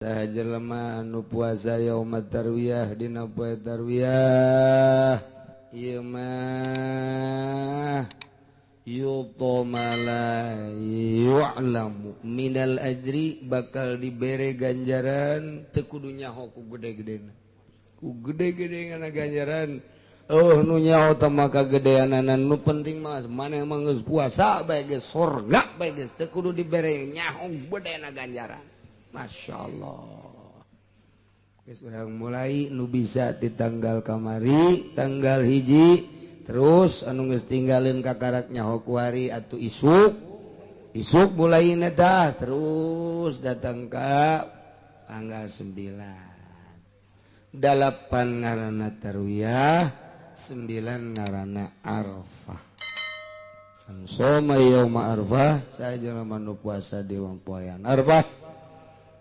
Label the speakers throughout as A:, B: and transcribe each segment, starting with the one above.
A: Jelema anu puasa yaumut tarwiyah dina poe tarwiyah ieu mah yutomala yu'lamu minal ajri bakal dibere ganjaran teu kudu nyaho ku gede-gedena ku gede-gedena ganjaran nu nyaho teh mah kagedeanan nu penting mah maneh mah geus puasa bae geus surga bae geus teu kudu dibere nyaho gedena ganjaran. Masya Allah urang mulai nu bisa di tanggal kamari tanggal hiji terus anu geus tinggalin kakaraknya hokuari atau isuk mulai dah terus datang ke tanggal 9 8 ngaranna tarwiyah 9 ngaranna arfah soma yauma arfah saja manu puasa di wang poean arfah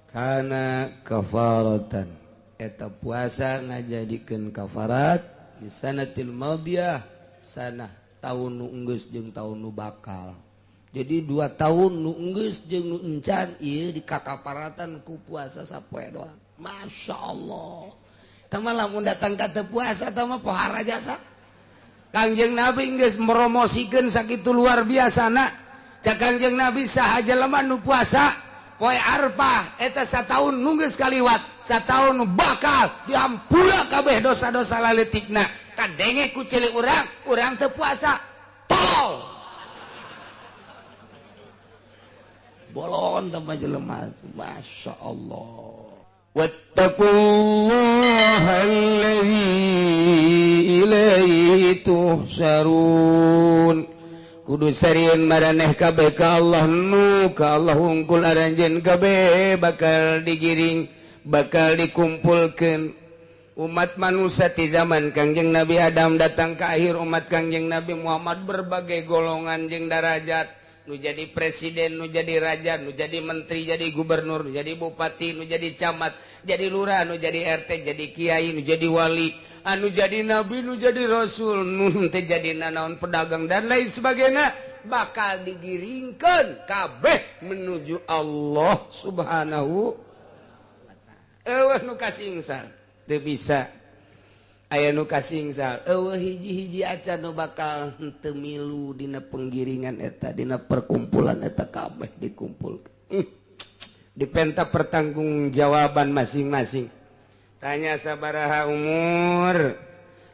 A: kana kafaratan eta puasa ngajadikeun kafarat di sanatil madiyah sana tahun nu enggeus jeung tahun nu bakal jadi 2 tahun nu enggeus jeung nu encan ieu dikakaparatan ku puasa sapoe doang. Masya Allah tama lamun datang ka teu puasa tama pohara jasa Kangjeng Nabi geus meromosikeun sakitu luar biasana cak Kangjeng Nabi saha jelema nu puasa poe arfah eta sataun nunggeus kaliwat sataun bakal diampura kabeh dosa-dosa laletikna kadenge ku cilik urang teu puasa tol bolon tambah jelema Masya Allah wattaqullaha allazi ilaihi tuhsyarun kudu sarieun maraneh kabeh ka Allah nu ka Allah hungkul aranjeun kabeh bakal digiring bakal dikumpulkeun umat manusia di zaman Kangjeng Nabi Adam datang ke akhir umat Kangjeng Nabi Muhammad berbagai golongan jeung darajat nu jadi presiden nu jadi raja nu jadi menteri jadi gubernur nu jadi bupati nu jadi camat jadi lurah nu jadi RT jadi kiai nu jadi wali anu jadi nabi nu jadi rasul nu teh jadi nanaon pedagang dan lain sebagainya bakal digiringkeun kabeh menuju Allah subhanahu wa ta'ala. Eueuh nu kasingsan teu bisa aya nu kasingsan eueuh hiji-hiji acan nu bakal teu milu dina penggiringan eta dina perkumpulan eta kabeh dikumpulkeun dipenta pertanggungjawaban masing-masing. Tanya sabaraha umur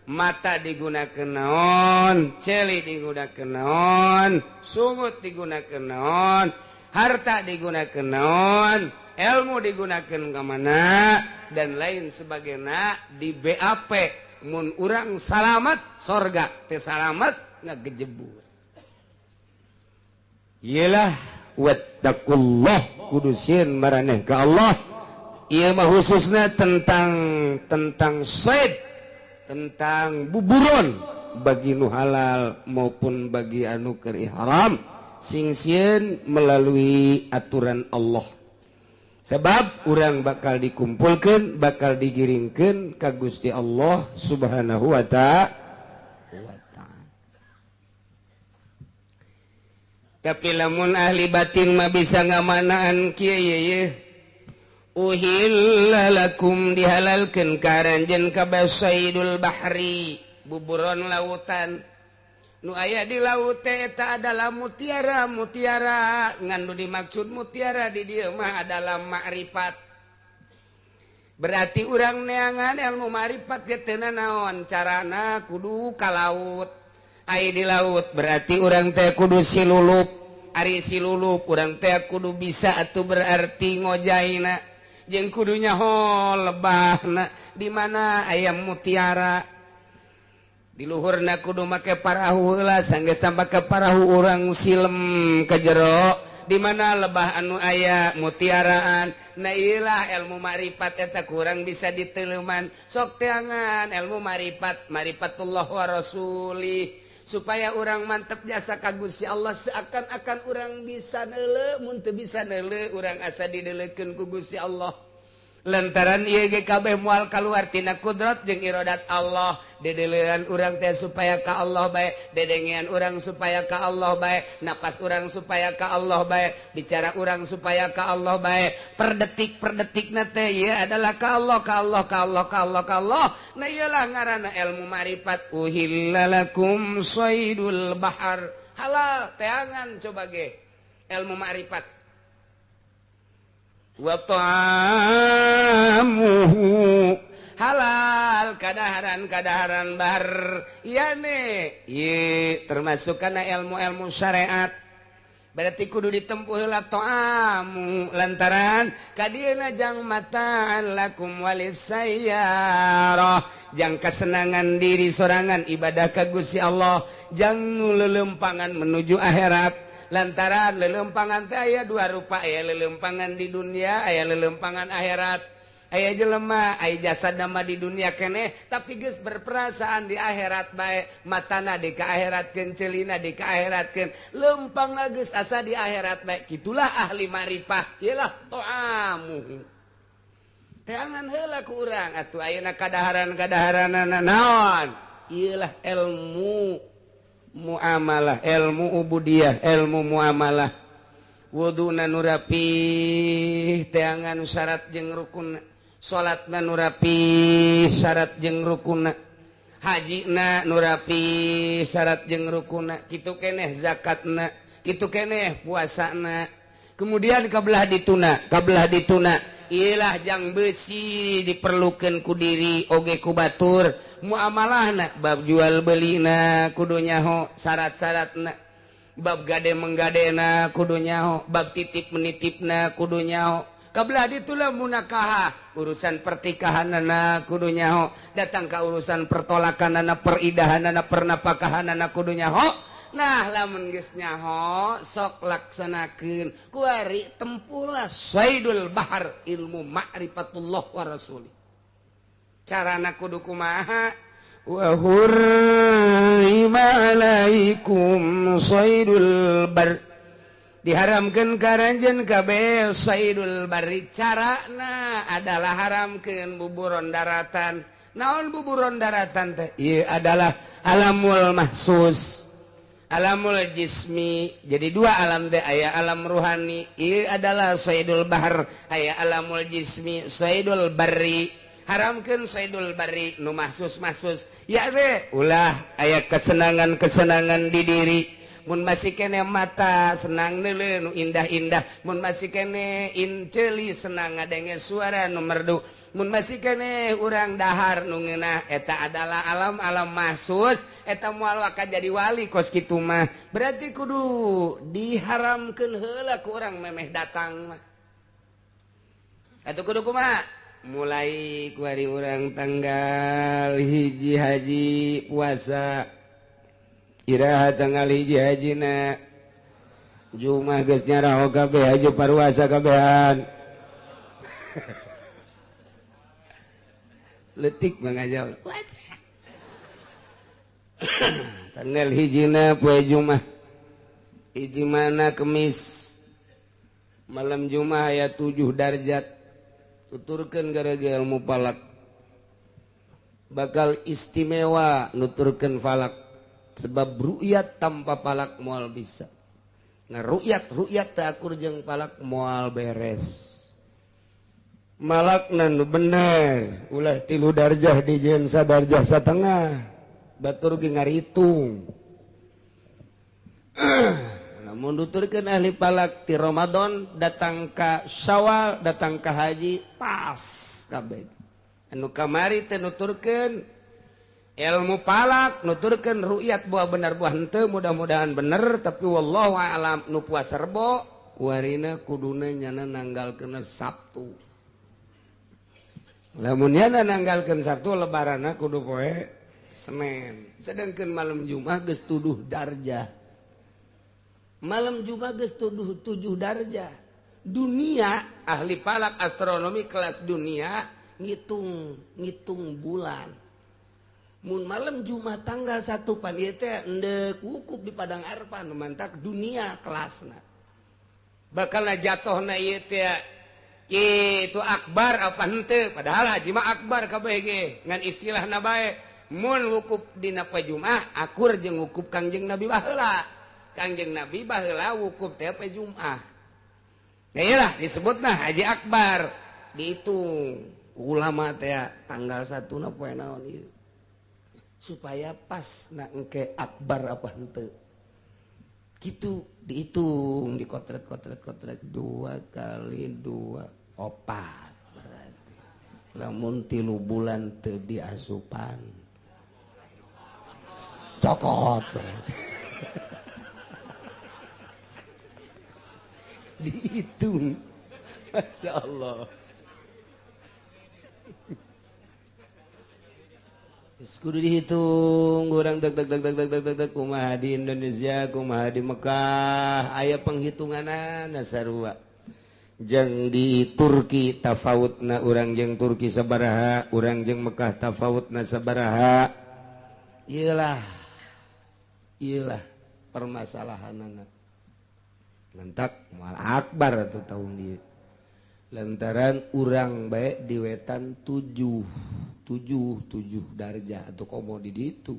A: mata digunakeun naon celi digunakeun naon sungut digunakeun naon harta digunakeun naon ilmu digunakeun ka mana dan lain sebagainya di BAP mun urang salamat sorga teu salamat ngagejebur iyalah wattaqullah kudu sieun maraneh ka Allah. Ia mah khususnya tentang said tentang buburon bagi nu halal maupun bagi anu keur ihram sing sieun melalui aturan Allah sebab urang bakal dikumpulkeun bakal digiringkeun ka Gusti Allah subhanahu wa ta'ala. Tapi lamun ahli batin mah bisa ngamanaan kieu ye uhilla lakum dihalalkeun karanjeun ka basaidul bahri buburon lautan nu aya di laut teh eta adalah mutiara ngan nu dimaksud mutiara di dieu mah adalah makrifat berarti urang neangan ilmu makrifat ge teu naon carana kudu ka laut aya di laut berarti urang teh kudu silulup ari silulup urang teh kudu bisa atuh berarti ngojaina jeung kudunya lebahna di mana ayam mutiara di luhurna kudu make parahu heula sanggeus sampai ke parahu urang silem ka jero di mana lebah anu aya mutiaraan na ieulah ilmu makrifat eta kurang bisa diteleuman sok teangan ilmu marifatullah wa rasuli supaya orang mantep jasa ka Gusti Allah seakan-akan orang bisa neuleuh mun teu bisa neuleuh urang asa dideuleukeun ku Gusti Allah lantaran ieu ge kabeh moal kaluar tina kudrat jeung iradat Allah. Dedeleran urang teh supaya ka Allah bae, dedengean urang supaya ka Allah bae, napas urang supaya ka Allah bae, bicara urang supaya ka Allah bae, per detikna teh ieu adalah ka Allah, ka Allah, ka Allah, ka Allah, ka Allah. Nah iyalah ngaranna ilmu ma'rifat. Uhillalakum shaydul bahar, halal teangan coba ge ilmu ma'rifat. Wa ta'amuhu, halal kadaharan bahar. Iya nih, ieu termasuk kana ilmu-ilmu syariat. Berarti kudu ditempuh heula ta'amu lantaran kadieuna jang mata'an lakum walisayyarah, jang kesenangan diri sorangan ibadah ka Gusti Allah, jang nu leuleumpangan menuju akhirat. Lantaran lelempangan teh aya dua rupa, aya lelempangan di dunia, aya lelempangan akhirat. Aya jelema aya jasadna mah di dunia keneh tapi geus berperasaan di akhirat bae, matana di ka akhiratkeun, ceulina di ka akhiratkeun, leumpangna geus asa di akhirat bae. Kitulah ahli ma'rifah, ieulah ta'amu. Teangan heula ku urang atuh ayeuna kadaharan-kadaharanana naon? Ieulah ilmu muamalah, ilmu ubudiyah, ilmu muamalah. Wuduna nu rapih teangan syarat jeung rukunna, salatna nu rapih syarat jeung rukunna, hajina nu rapih syarat jeung rukunna, kitu keneh zakatna, kitu keneh puasana. Kemudian kabelah dituna iyalah jang besi diperlukeun ku diri oge ku batur. Muamalahna bab jual belina kudu nyaho syarat-syaratna, bab gade menggadena kudu nyaho, bab titip menitipna kudu nyaho. Kabelah ditulah munakaha, urusan pertikahanana kudu nyaho, datang ka urusan pertolakanana, peridahanana, pernapakahanana kudu nyaho. Nah lamun geus nyaho sok laksanakeun kuari tempuhlah saydul bahar, ilmu ma'rifatullah wa rasuli. Carana kudu kumaha? Wa hurrima alaikum saydul bar, diharamkeun karanjeun kabeh saydul bari. Carana adalah haramkeun buburon daratan. Naon buburon daratan teh? Ieu adalah alamul mahsus, alamul jismi. Jadi dua alam teh, aya alam ruhani, ieu adalah saydul bahar, aya alamul jismi, saydul barri. Haramkeun saydul barri nu mahsus-mahsus. Ya teh ulah aya kesenangan-kesenangan di diri. Mun masih kene mata senang neuleuh nu indah-indah, mun masih kene inceuli senang ngadenge suara nu merdu, mun masih kene urang dahar nu ngeunah, eta adalah alam-alam mahsus, eta moal waka jadi wali kos kitu mah. Berarti kudu diharamkeun heula ku urang memeh datang mah. Atuh kudu kumaha? Mulai ku hari urang tanggal hiji haji puasa, iraha tanggal hiji hajina Jumat geus nyaraho kabeh haji paruasa kabehan. Letik mangajal. Tanggal hijina poe Jumat. Hiji mana Kemis. Malam Jumat aya 7 darajat. Tuturkeun gara-gara ilmu falak. Bakal istimewa nuturkeun falak. Sebab ru'yat tanpa falak moal bisa. Nah ru'yat teh akur jeung falak moal beres. Malakna nu bener ulah 3 darjah dijieun sadarjah satengah. Batur ge ngaritung. Lamun nuturkeun ahli falak ti Ramadan datang ka Syawal, datang ka haji pas kabeh. Anu kamari teh nuturkeun ilmu falak, nuturkeun ru'yat buah bener buah henteu, mudah-mudahan bener tapi wallahu a'lam. Nu puasa Rebo kuarina kuduna nyana nanggalkeun Sabtu. Lamun nyana nanggalkeun Sabtu lebaranna kudu poe Senin. Sedangkeun malam Jumat geus 7 darjah. Malam Jumat geus 7 darjah. Dunia ahli falak astronomi kelas dunia ngitung bulan. Mun malam Jumat tanggal 1 pan ieu teh endek wukuf di padang Arfah nu mantak dunia kelasna. Bakalna jatohna ieu teh itu akbar apa henteu padahal haji mah akbar kabeh ge ngan istilahna bae mun wukuf dina poe Jumat akur jeung wukuf Kangjeng Nabi baheula Kangjeng Nabi baheula wukuf teh poe Jumat iyalah disebutna haji akbar dihitung ulama teh tanggal 1 na poe naon ieu supaya pas na engke akbar apa henteu gitu dihitung dikotret 2 kali 2 opat berarti lamun 3 bulan teu diasupan cokot berarti dihitung Masya Allah kudu dihitung orang deg kumaha di Indonesia kumaha di Mekah aya penghitunganana sarua jeung di Turki tafawutna urang jeung Turki sabaraha urang jeung Mekah tafawutna sabaraha iyalah permasalahanana lantak moal akbar atuh tahun dieu lantaran urang bae di wetan 7 darjah atau komo di ditu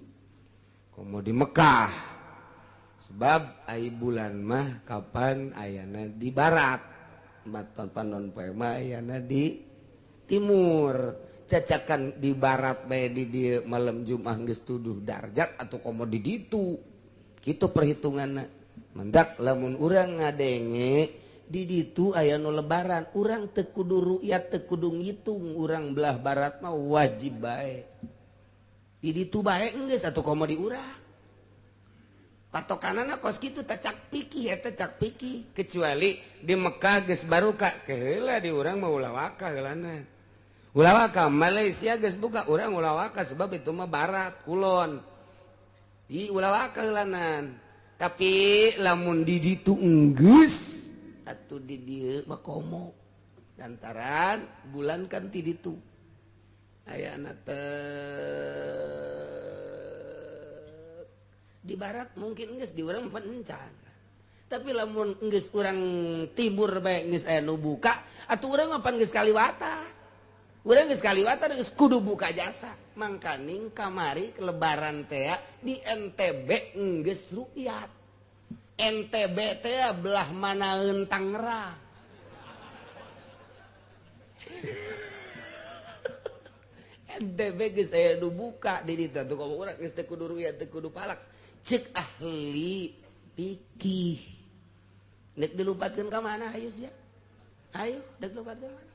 A: komo di Mekah sebab ai bulan mah kapan ayana di barat maton panon poe mah ayana di timur cacakan di barat bae di dieu malam Jumat geus 7 darjat atau komo di ditu kitu perhitunganna mendak lamun urang ngadenge di ditu aya nu lebaran urang teu kudu ru'yat teu kudu ngitung urang belah barat mah wajib bae di ditu bae geus atuh komo di urang patokanana kos kitu teh cak pikih eta cak pikih kecuali di Mekah geus barukah heula di urang mah ulah waka heulana ulah waka Malaysia geus buka urang ulah waka sebab itu mah barat kulon ulah waka heulanan tapi lamun di ditu geus atuh di dieu mah komo lantaran bulan kan ti ditu ayana di barat mungkin geus di urang pencan tapi lamun geus urang timur bae geus aya nu buka atuh urang mah pan geus kaliwata urang geus kaliwata geus kudu buka jasa mangkaning kamari lebaran teh di NTB geus ru'yat NTB teh belah manaeun Tangerang. NTB geus aya nu buka di ditu tuh kalau urang geus teu kudu ru'yat teu kudu palak. Ceuk ahli fikih. Nek dilupatkeun ka mana hayu sia? Hayu, dek lupatkeun mana?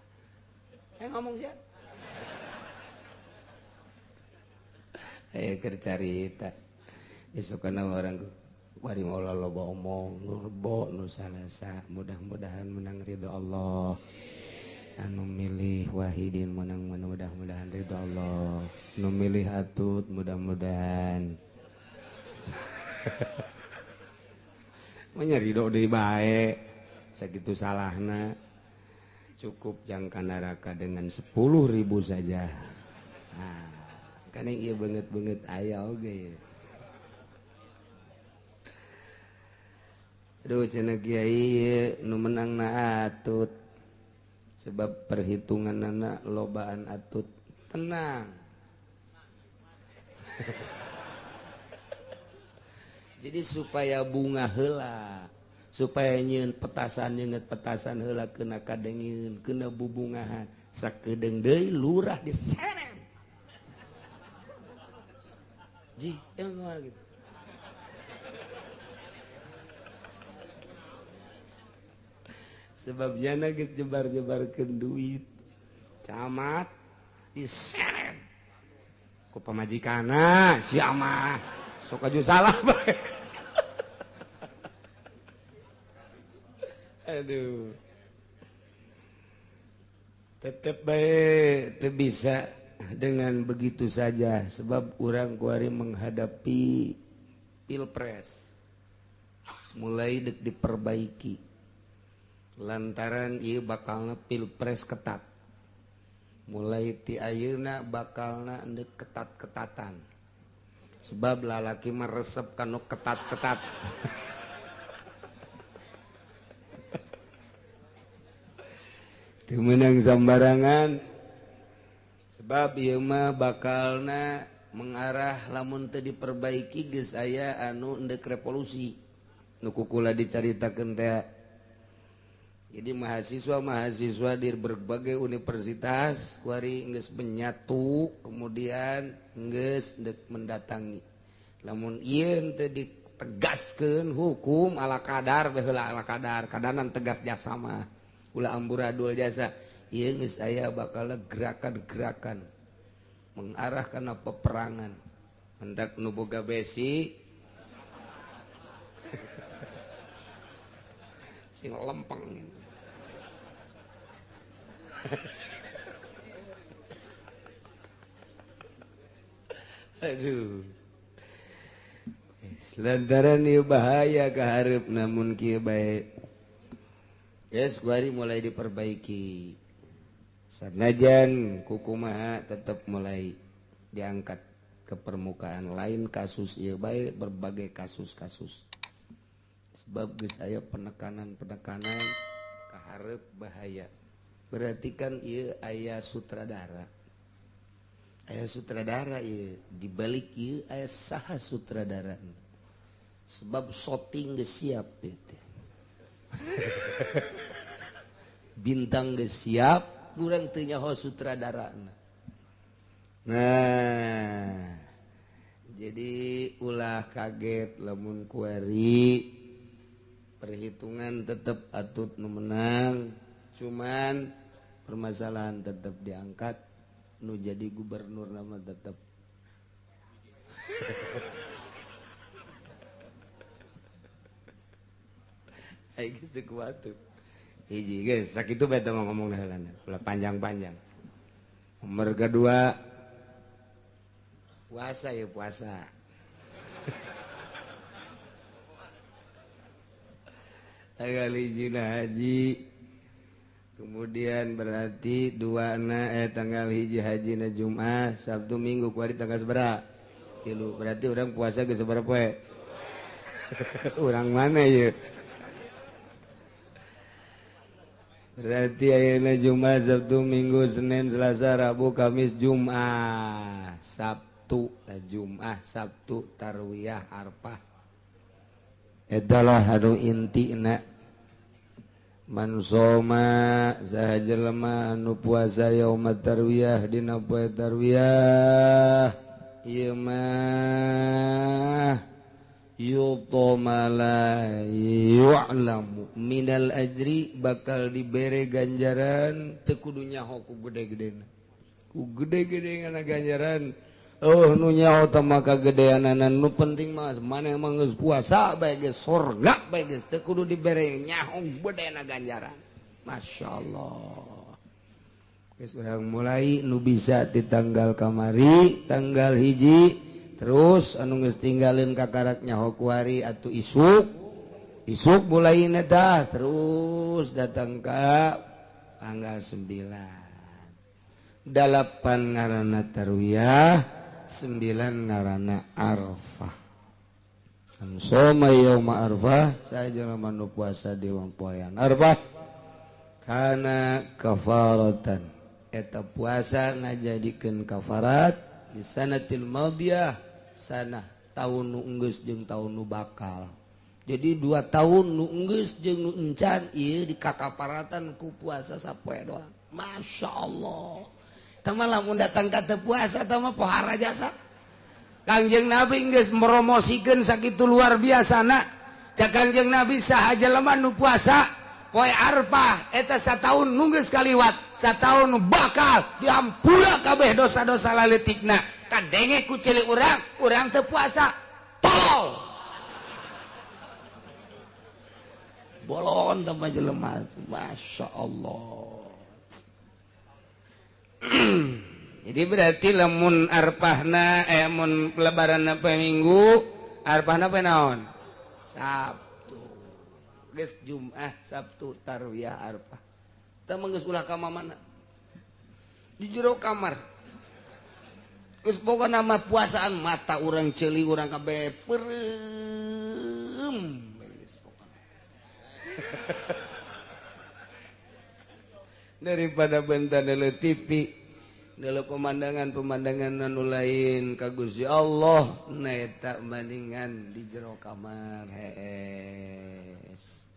A: Ngomong sia. Ayo keur carita. Isukana orang Wari maula loba omong nurbo nu salasa mudah-mudahan menang ridho Allah anu milih Wahidin menang mudah-mudahan ridho Allah nu milih Atut mudah-mudahan ridho deui bae sakitu salahna cukup jangka neraka dengan 10.000 saja nah kan ieu beungeut-beungeut aya oge aduh cenah kiai nu menang na Atut sebab perhitungan anak lobaan Atut tenang jadi supaya bunga heula supaya nyeun petasan nyeungeut petasan heula kena kadengieun kena bubungahan sakedeung deui lurah diserem ji ngomong gitu sebabnya geus jebar-jebarkeun duit camat diseret ku pamajikanna si amah sok aju salah bae aduh tetep bae teu bisa dengan begitu saja sebab urang kuari menghadapi pilpres mulai dek diperbaiki lantaran ieu bakalna pilpres ketat mulai ti ayeuna bakalna endek ketat-ketatan sebab lalaki mah resep kanu ketat-ketat menang sembarangan sebab ieu mah bakalna mengarah lamun teu diperbaiki geus aya anu endek revolusi nu kukula dicaritakeun teh. Jadi mahasiswa di berbagai universitas kuari geus menyatu kemudian geus mendatangi lamun ieu teu ditegaskeun hukum ala kadar baheula ala kadar kadanan tegas jasa mah ulah amburadul jasa ieu geus aya bakal gerakan-gerakan mengarah kana peperangan hendak nu boga besi sing lempeng. Aduh. Lantaran ieu bahaya ka hareup namun kieu bae. Geus kuari mulai diperbaiki. Sanajan kukumaha tetap mulai diangkat ke permukaan lain kasus ieu bae berbagai kasus-kasus. Sebab geus aya penekanan-penekanan ka hareup bahaya. Berarti kan ieu aya sutradara. Aya sutradara ieu, di balik ieu aya saha sutradara. Sebab syuting geus siap teh. Bintang geus siap, urang teu nyaho sutradarana. Nah, jadi ulah kaget lamun kuari perhitungan tetap atut nu menang, cuman permasalahan tetap diangkat nu jadi gubernur nama tetap ai geus teu kuat tuh hiji geus sakitu bae teh ngomong heulana ulah panjang-panjang. Nomor kedua puasa ya puasa. Tanggal hijina haji kemudian berarti tanggal hiji hajina Jumat Sabtu Minggu kuari tanggal sabaraha 3 berarti orang puasa ke sabaraha poe urang mana ya berarti ayeuna Jumat Sabtu Minggu Senin Selasa Rabu Kamis Jumat Sabtu Jumat Sabtu tarwiyah Arfah eta lah anu intina. Man soma saha jelema anu puasa yaumat tarwiyah dina poe tarwiyah ieu mah yutomala yu'lamu minal ajri bakal dibere ganjaran teu kudu nyaho ku gede-gedena ku gede-gedena ganjaran. Oh nu nyaho teh mah kagedeanan nu penting mah maneh mah geus puasa bae geus surga bae geus teu kudu dibere nyaho bedena ganjaran. Masyaallah. Geus urang mulai nu bisa di tanggal kamari tanggal hiji terus anu geus tinggalin kakarak nyaho kuari atuh isuk mulai tah terus datang ka tanggal 9 8 ngaranna tarwiyah 9 ngaranna Arfah. Soma yauma Arfah sajelema nu puasa di poean Arfah kana kafaratan eta puasa ngajadikeun kafarat di sanatil madiyah sanah taun nu enggeus jeung taun nu bakal. Jadi 2 tahun nu enggeus jeung nu encan ieu dikakaparatan ku puasa sapoe doang. Masyaallah. Tama lamun datang kata puasa tama pohara jasa. Kangjeng Nabi geus meromosikeun sakitu luar biasana. Cak Kangjeng Nabi saha jelema nu puasa poe Arfah eta sataun nu geus kaliwat, sataun nu bakal diampura kabeh dosa-dosa laletikna. Kadenge ku cilik urang teu puasa. Tolol. Bolon tama jelema. Masyaallah. Jadi berarti lamun arpahna mun lebaranna poe Minggu arpahna poe naon Sabtu geus Jumat Sabtu tarwiyah Arfah teu geus ulah ka mamana di jero kamar geus boga nama puasaan mata urang ceuli urang kabeh peureum geus pokona daripada bentar dulu TV dulu pemandangan anu lain ka Gusti Allah eta bandingan di jero kamar hees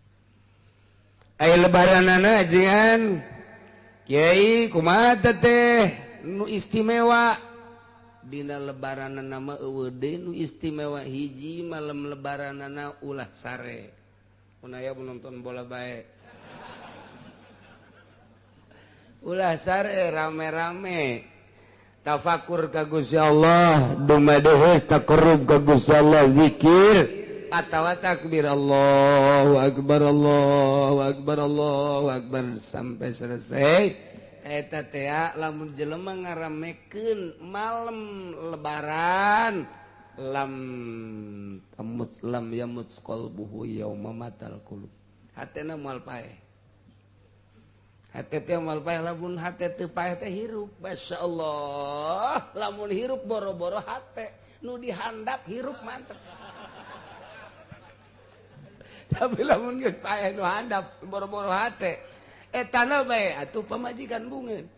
A: aya lebaranana ajengan Kiai kumaha teh nu istimewa dina lebaranana mah eueuh deui nu istimewa hiji malam lebaranana ulah sare mun aya nonton bola bae ulah sare rame-rame tafakur ka Gusti Allah dumadeheus taqarrub ka Gusti Allah zikir atawa takbir Allahu akbar Allahu akbar Allahu akbar sampai selesai eta teh lamun jelema ngaramekeun malam lebaran lam yamut qalbuhu yauma matal qulub hatena moal paeh hati teh mal paeh lamun hati teh paeh teh hirup masyaallah lamun hirup boro-boro hati nu dihandap hirup mantep tapi lamun geus paeh nu handap boro-boro hati eta na bae atuh pamajikan bungeun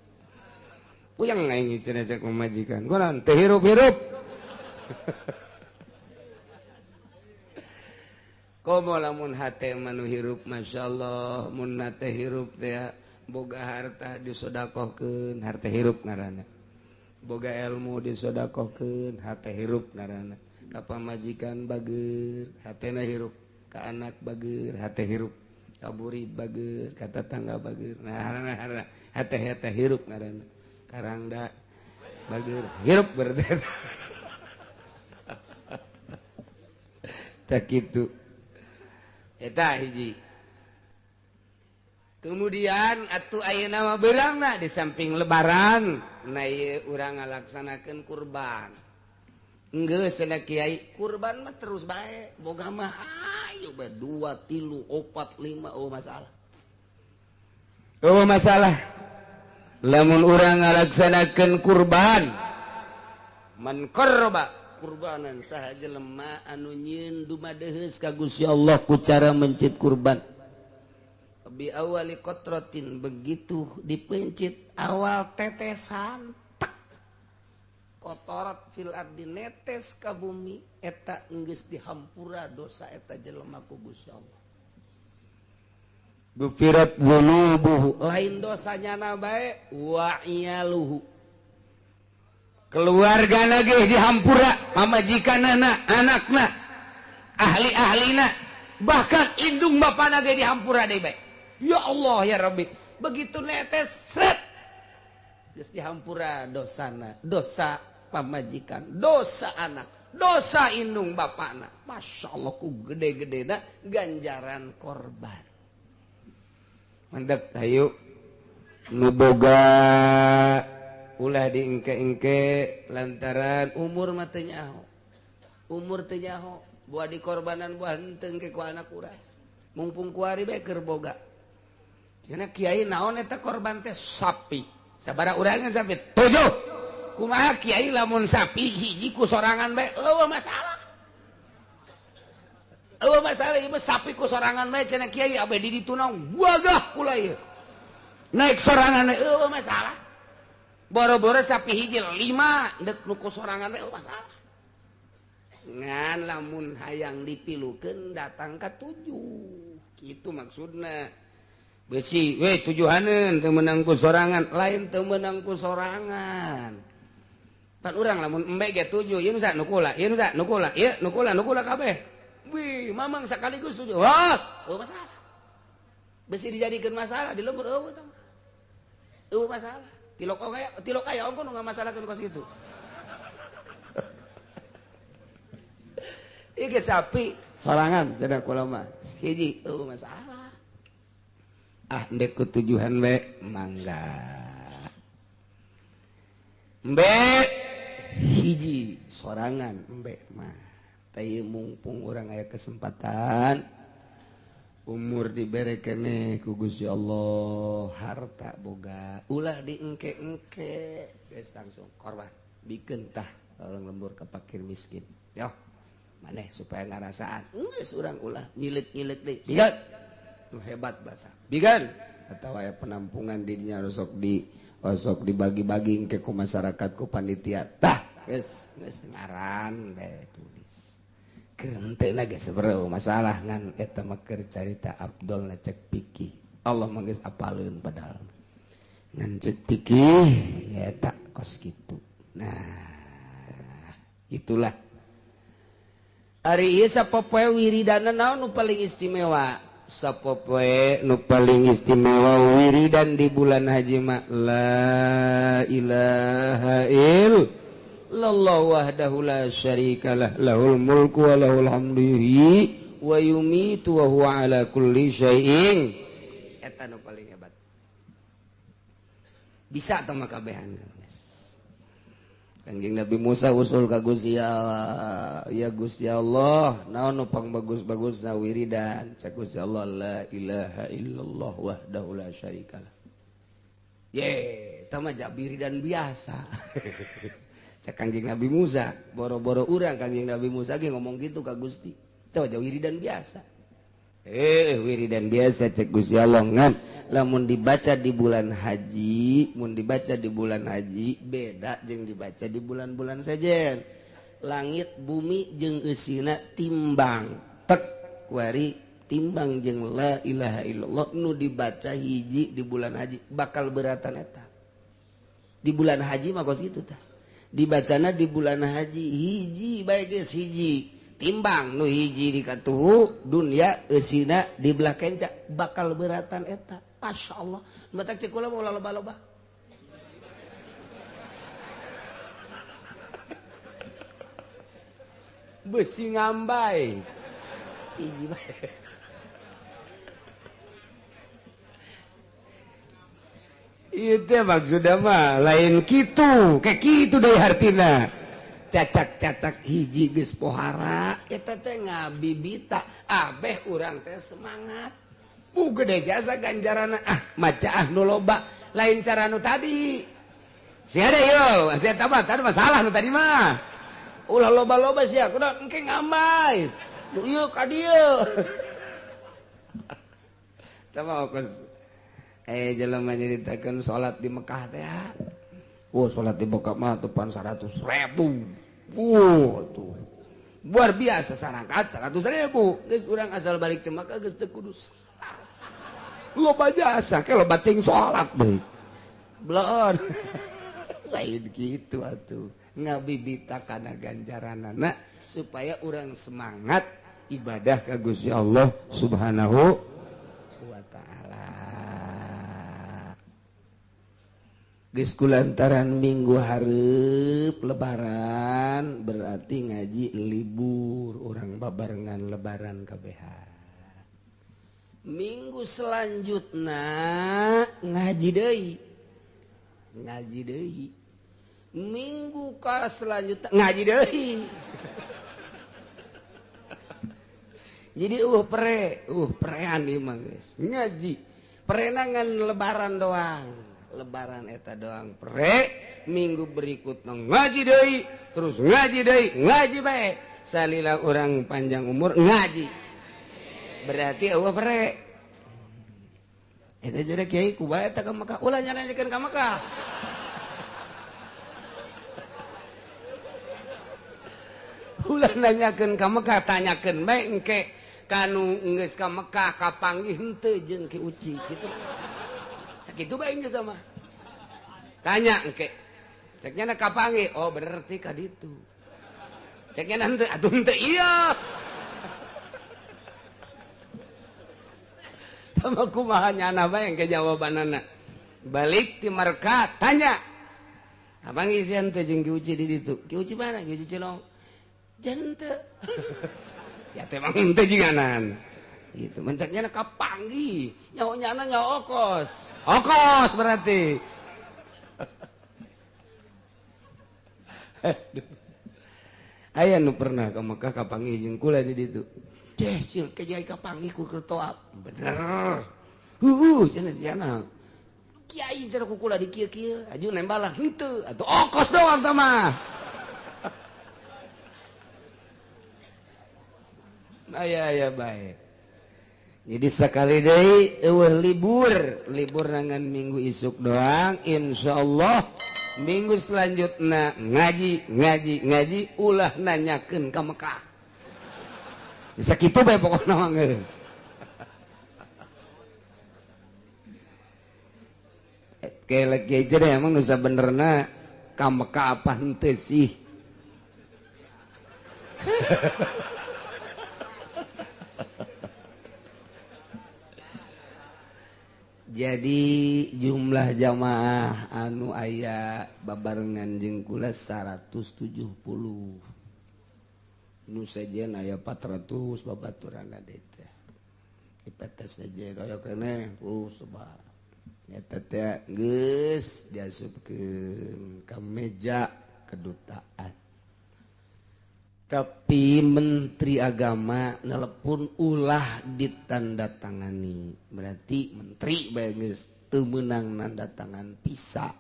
A: puyang aing cenah cek pamajikan kunaon teh hirup-hirup komo lamun hati manu hirup masyaallah mun teh hirup teh boga harta disodakohkeun harta hirup ngaranna boga ilmu disodakohkeun harta hirup ngaranna ka pamajikan bageur hatena hirup ka anak bageur hate hirup ka buri bageur ka tetangga bageur nah hate hirup ngaranna karangda bageur hirup berarti tak kitu eta hiji. Kemudian atuh ayeuna mah beurangna di samping lebaran na ieu urang ngalaksanakeun kurban. Enggeus cenah kiai kurban mah terus bae boga mah ayo bae 2 3 4 5 masalah. Masalah. Lamun urang ngalaksanakeun kurban man qarraba kurbanan saha jelema anu nyieun dumadeheus ka Gusti Allah ku cara mencit kurban. Bi awali kotrotin begitu dipencit awal tetesan tak kotorat fil ardi netes ka bumi eta geus dihampura dosa eta jelema ku Gusti Allah gufirat dzunubuhu lain dosanya na bae wa iyaluhu keluargana ge dihampura mamajikanana anakna ahli-ahlina bahkan indung bapana ge dihampura deui bae. Ya Allah ya Rabbi begitu netes sret geus dihampura dosana dosa pamajikan dosa anak dosa indung bapana masyaallah ku gede-gedena ganjaran korban mandek hayu nu boga ulah diengke-engke lantaran umur mah teu nyaho umur teu nyaho buah dikorbanan buah henteu engke ku anak urang mumpung kuari bae keur boga cenah kiai naon eta korban teh sapi sabaraha urangan sapi 7 kumaha kiai lamun sapi hiji ku sorangan bae eueuh masalah ieu sapi ku sorangan bae cenah kiai abdi di ditu naon wagah kula ieu naik sorangan bae eueuh masalah boro-boro sapi hiji 5 dek nu ku sorangan bae eueuh masalah ngan lamun hayang dipilukeun datang ka 7 kitu maksudna besi we tujuaneun teu meunang ku sorangan lain teu meunang ku sorangan pan urang lamun embe ge 7 ieu nu sa nu kula ieu nu sa nu kula ieu nu kula kabeh wih mamang sakaligus 7 masalah besi dijadikeun masalah di lembur eueuh tah masalah tilok aya ongko nu ngamasalahkeun kos kitu ieu ge sapi sorangan cenah kula mah hiji eueuh masalah ndek ketujuan we mangga mbe hiji sorangan mbe mah teu mumpung urang aya kesempatan umur dibere keneh ku Gusti Allah harta boga ulah diengke-engke geus langsung korban bikeun tah tolong lembur ka fakir miskin yo maneh supaya ngarasaan geus urang ulah nyileuk-nyileuk deui bigan nu hebat bata bigan atau aya penampungan dirinya osok dibagi-bagi ke masyarakat ku panitia tah geus ngaran deh tulis kerenteuna geus sebereu masalah ngan eta mah keur carita Abdul cek pikih Allah mah geus apaleun padahal ngan cek pikih ya eta kos kitu nah itulah ari ieu sapopoe wiridana naon nu paling istimewa sapopoe nu paling istimewa wiridan di bulan haji ma la ilaha illallah wahdahu la syarikalah lahul mulku wa lahul hamdu yuhyi wa yumitu wa huwa ala kulli syai'in eta nu paling hebat bisa tah mah kabehan Kanjeng Nabi Musa usul ka Gusti Allah, ya Gusti Allah, naon nu pang bagus-bagusna wiridan? Cak Gusti Allah, la ilaha illallah wahdahu la syarikalah. Ye, eta mah wiridan biasa. Cak Kanjeng Nabi Musa, boro-boro urang Kanjeng Nabi Musa ge ngomong gitu ka Gusti. Teu wiridan biasa. Wiridan biasa cek Gusti Allah ngan lamun dibaca di bulan haji beda jeung dibaca di bulan-bulan sajen langit bumi jeung eusina timbang tek kuari timbang jeung la ilaha illallah nu dibaca hiji di bulan haji bakal beratan eta di bulan haji mah kos kitu tah dibacana di bulan haji hiji bae geus hiji timbang nu hiji di katuhu dunia eusina di belah kenca bakal beratan eta masyaallah batak cek kula mau loba-loba besi ngambai hiji bae itu maksudnya mah lain kitu kayak kitu deui hartina cacak-cacak hiji geus pohara eta teh ngabibita abeh urang teh semangat gede jasa ganjarana maca nu loba lain cara nu tadi sia ada yo sia tambah tadi masalah nu tadi mah ulah loba-loba sia kudu engke ngambay nu ieu ka dieu tama kos jelema nyaritakeun salat di Mekah teh salat di Mekah mah tepan 100.000 tuh luar biasa sarangkat 100.000 geus urang asal balik teh Mekah geus teu kudu loba jasa ke loba ting salat deui belon lain kitu atuh ngabibita kana ganjaranana supaya urang semangat ibadah ka Gusti Allah Subhanahu wa taala geus kulantaran minggu hareup lebaran berarti ngaji libur urang babarengan lebaran kabehan minggu selanjutnya ngaji deui minggu ka selanjutnya ngaji deui jadi perean ieu mah geus ngaji perenangan lebaran doang lebaran eta doang pre minggu berikutnya ngaji deui terus ngaji bae salila orang panjang umur ngaji berarti eueuh pre eta jadi kiai kumaha eta ka Mekah ulah nyanyakeun ka Mekah ulah nanyakeun ka Mekah tanyakeun bae engke kanu geus ka Mekah kapanggih henteu jeung Ki Uci kitu sakitu bae geus sama tanya engke ceknya kapanggih oh berarti ka ditu ceknya henteu atuh henteu iya sama kumaha nyana bae engke jawabanana balik ti marka tanya abang isian teh jeung Ki Uci di ditu Ki Uci mana Ki Uci Cilong jente ya teh mah henteu jinganan gitu mencaknya kapanggih nyaho-nyana nyaho okos berarti aya nu pernah ka Mekah kapanggih jeung kula di ditu teh sil kejai kapanggih ku kertoa bener cenah kiai cara ku kula di kieu-kieu aju nembalah henteu atuh okos doang tah mah aya baik jadi sekali deui libur nangan minggu isuk doang insyaallah minggu selanjutnya ngaji ulah nanyakeun ka Mekah bisa kitu bae pokona mah geus kelek aja deh emang nusa benerna ka Mekah apa henteu sih jadi jumlah jamaah anu aya babarengan jeung kula 170 nu sejen aya 400 babaturan ada teh ipetes saja aya keneh sebar eta teh geus diasupkeun ka meja kedutaan tapi Menteri Agama nelpon ulah ditandatangani berarti menteri bae geus teu meunang nandatangan pisa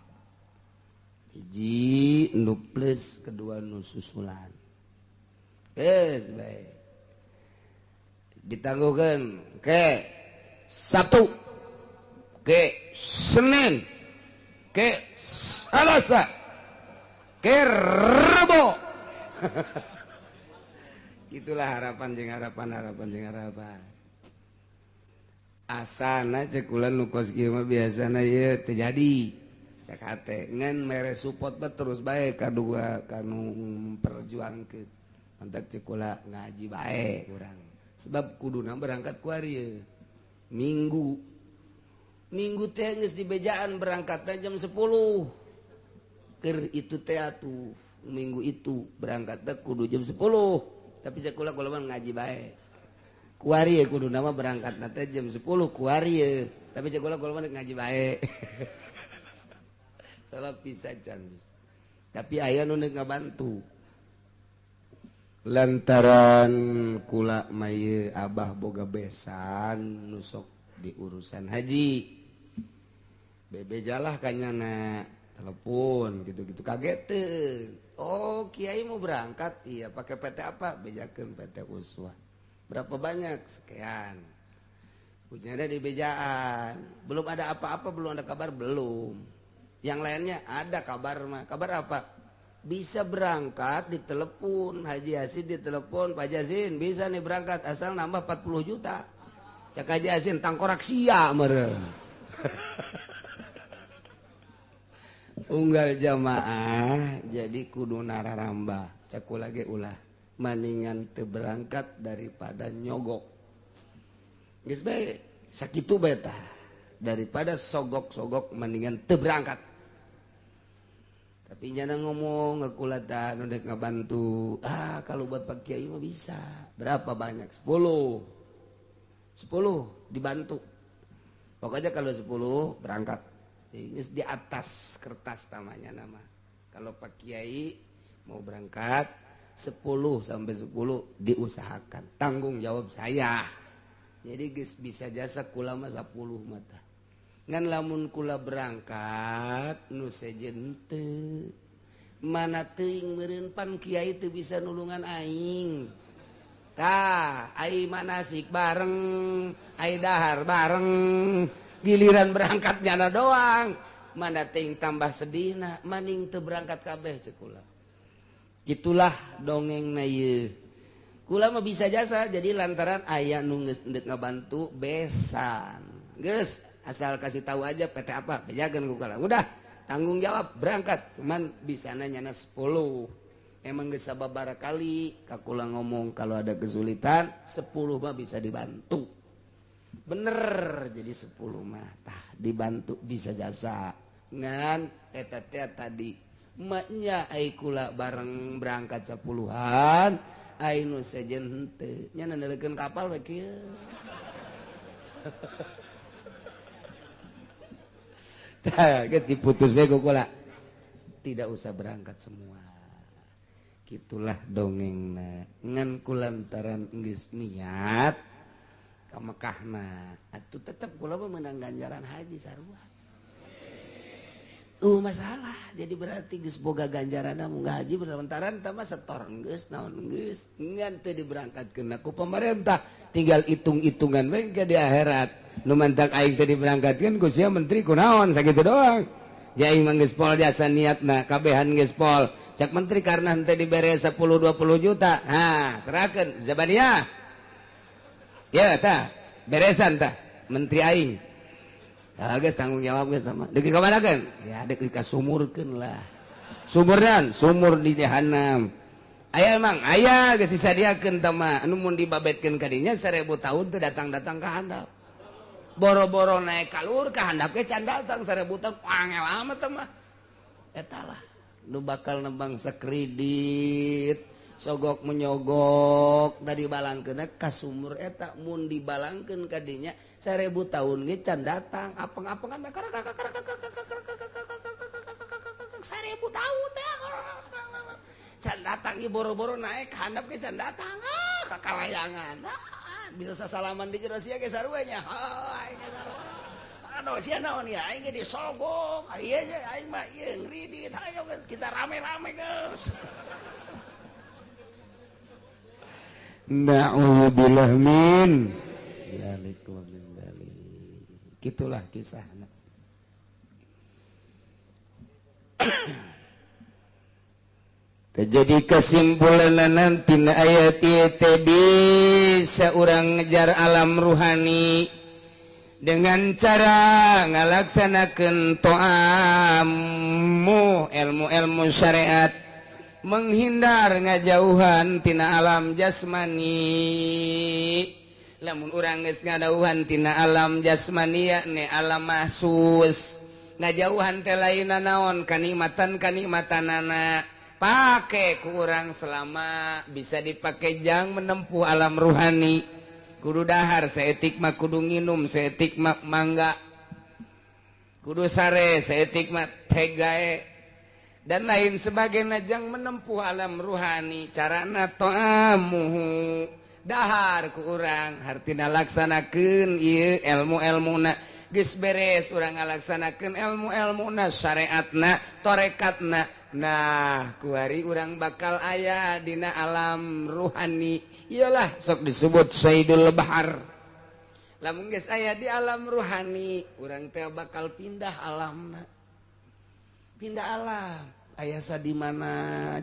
A: hiji nu plus kedua nu susulan geus bae ditangguhkeun ke 1 ke Senin ke Selasa ke Rebo itulah harapan asana cek kula nu kos kieu mah biasana ieu teu jadi cek hate ngan mere support mah terus bae kadua kanu perjuangkeun mantap cek kula ngaji bae urang sebab kuduna berangkat ku ari ieu minggu teh geus di bejaan berangkatna jam 10 keur itu teh atuh minggu itu berangkatna kudu jam 10 tapi sekolah mah ngaji bae kuari ya kudu nama berangkat nanti jam 10 kuari ya tapi sekolah mah ngaji bae salah pisah can tapi aya nu ngabantu lantaran kula maye abah boga besan nusok di urusan haji bebejalah kanyana telepon gitu-gitu kageteun oh kiai mau berangkat iya pakai PT apa bejakeun PT Uswah berapa banyak sekian ujiannya di bejaan belum ada apa-apa belum ada kabar belum yang lainnya ada kabar mah kabar apa bisa berangkat ditelepon Haji Yasin ditelepon Pak Yasin bisa nih berangkat asal nambah 40 juta cak Haji Yasin tangkorak sia meureun unggal jamaah jadi kudu nararamba caku lagi ulah maningan teu berangkat daripada nyogok geus bae sakitu bae tah daripada sogok-sogok mendingan teu berangkat tapi jangan ngomong ngakulatan udah ngabantu kalau buat Pak Kiai mah bisa berapa banyak 10 dibantu pokoknya kalau 10 berangkat di atas kertas namanya nama kalau Pak Kiai mau berangkat 10 sampai 10 diusahakan tanggung jawab saya jadi geus bisa jasa kula mah 10 mata ngan lamun kula berangkat nu sejen teu mana teuing meureun pan Kiai teu bisa nulungan aing tah aing manasik bareng aing dahar bareng giliran berangkat nyana doang mana ting tambah sedihna maning teu berangkat kabeh sekula gitulah dongengna ieu kula mah bisa jasa jadi lantaran aya nu geus ngabantu besan geus asal kasih tahu aja PT apa bejakeun ku kula udah tanggung jawab berangkat cuman bisana nyana 10 emang geus sababaraha kali ka kula ngomong kalau ada kesulitan 10 mah bisa dibantu bener jadi 10 mah tah dibantu bisa jasa ngan eta teh tadi maknya ai kula bareng berangkat 10-an ai nu sejen henteu nya nandelekeun kapal we kieu tah geus diputus we ku kula tidak usah berangkat semua gitulah dongengna ngan kulantaran geus niat ka Mekahna atuh tetep kula mah meunang ganjaran haji sarua masalah jadi berarti geus boga ganjaranna mun ngaji bentaran tah mah setor geus naon geus ngan teu diberangkatkeun ku pemerintah tinggal hitung-hitungan we ke di akhirat nu mantak aing teu diberangkatkeun ku sia menteri kunaon sakitu doang ja aing mah geus pol jasa niatna kabehan geus pol cak menteri karena henteu dibere 10-20 juta ha serahkeun Zabaniyah ya tah beresan tah menteri aing. Guys tanggung jawab guys sama. Dek kamanakeun? Ya dek dikasumurkeun lah. Sumurnan, sumur di jahanam. Aya emang aya geus disadiakeun tah mah anu mun dibabetkeun ka dinya 1000 tahun teu datang-datang ka handap. Boro-boro naik ka luhur ka handap ge can datang 1000 tahun angel amat tah mah. Eta lah nu bakal nembang sakredit sogok menyogok dari balangkeun ka sumur eta mun dibalangkeun ka dinya 1000 tahun ge can datang apeng-apengan 1000 tahun can datang ieu boro-boro naik ka handap ge can datang kakalayangan bisa sasalaman di jero sia ge sarua nya aduh sia naon ya aing ge disogok ieu aing mah ieu ngridit hayo kita rame-rame geus. Na'udzubillah min dzalik wa min dzalik. Gitulah kisahnya. Terjadi kesimpulan nanti ayat itu bisa orang ngejar alam ruhani dengan cara ngalaksanakeun to'amu ilmu-ilmu syariat menghindar ngajauhan tina alam jasmani lamun urang geus ngadauhan tina alam jasmani yakni alam mahsus ngajauhan teh lainna naon kanikmatan-kanikmatanana pake ku urang selama bisa dipake jang menempuh alam ruhani kudu dahar saeutik mah kudu nginum saeutik mah mangga kudu sare saeutik mah teh gae dan lain sebagainya jang menempuh alam ruhani carana to'amuhu dahar ku urang hartina laksanakeun ieu ilmu-ilmuna geus beres urang ngalaksanakeun ilmu-ilmuna syariatna torekatna nah kuari urang bakal aya dina alam ruhani iyalah sok disebut sayyidul bahar lamun geus aya di alam ruhani urang teh bakal pindah alamna pindah alam ayasa di mana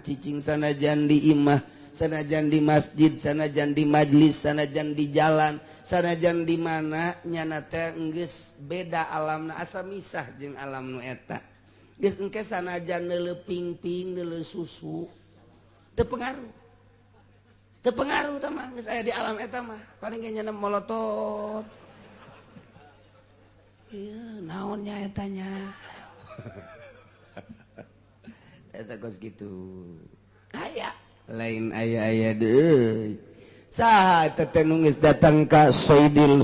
A: cicing sanajan di imah sanajan di masjid sanajan di majlis sanajan di jalan sanajan di mana nyana teh geus beda alamna asa misah jeung alam nu eta geus engke sanajan neuleuh ping-ping neuleuh susu teu pengaruh tah mah geus aya di alam eta mah paling ge nyana molotot ieu naonnya etanya eta kos gitu aya lain aya deui saha teh nu geus datang ka sayyidul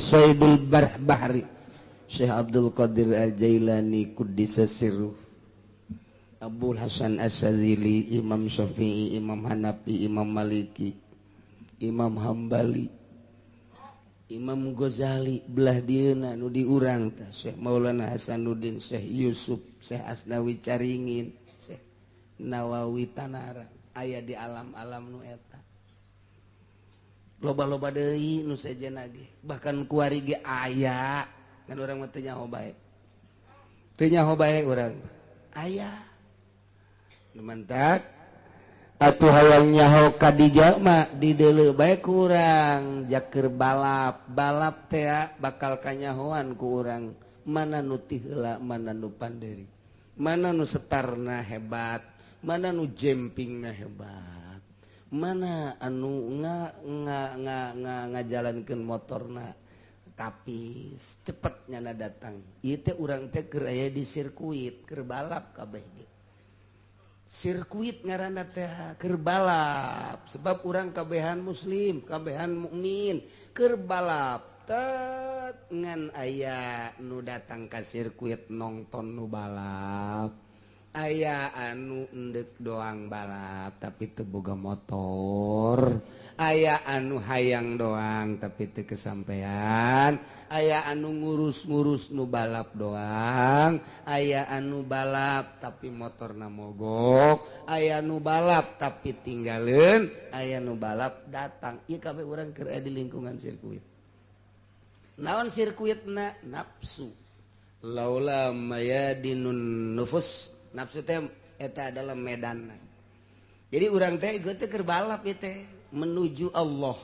A: bahri Syekh Abdul Qadir Al-Jailani Quddisa Sirruh Abul Hasan Asy-Syadzili Imam Syafi'i Imam Hanafi Imam Maliki Imam Hambali Imam Ghazali belah dieuna nu diurang teh Syekh Maulana Hasanuddin Syekh Yusuf Syekh Asnawi Caringin Nawawi Tanara aya di alam-alam nu eta loba-loba deui nu sejenna ge bahkan kuari ge aya kan urang mah teu nyaho bae urang aya nu mantak atuh hayang nyaho ka dijal mah dideuleu bae ku urang jakeur balap teh bakal kanyahoan ku urang mana nu ti heula mana nu panderi mana nu setarna hebat mana nu jempingna hebat mana anu ngajalankeun motorna tapi cepet nyana datang ieu teh urang teh keur aya di sirkuit keur balap kabeh ge sirkuit ngaranna teh keur balap sebab urang kabehan muslim kabehan mukmin keur balap tet ngan aya nu datang ka sirkuit nongton nu balap aya anu endek doang balap tapi teu boga motor, aya anu hayang doang tapi teu kesampean, aya anu ngurus-ngurus nu balap doang, aya anu balap tapi motorna mogok, aya nu balap tapi tinggalin, aya nu balap datang. Ieu kabeh urang keur aya di lingkungan sirkuit. Naon sirkuitna? Nafsu. Laula mayadinun nufus, nafsu teh eta adalah medan. Jadi urang teh ieu teh keur balap ieu teh menuju Allah,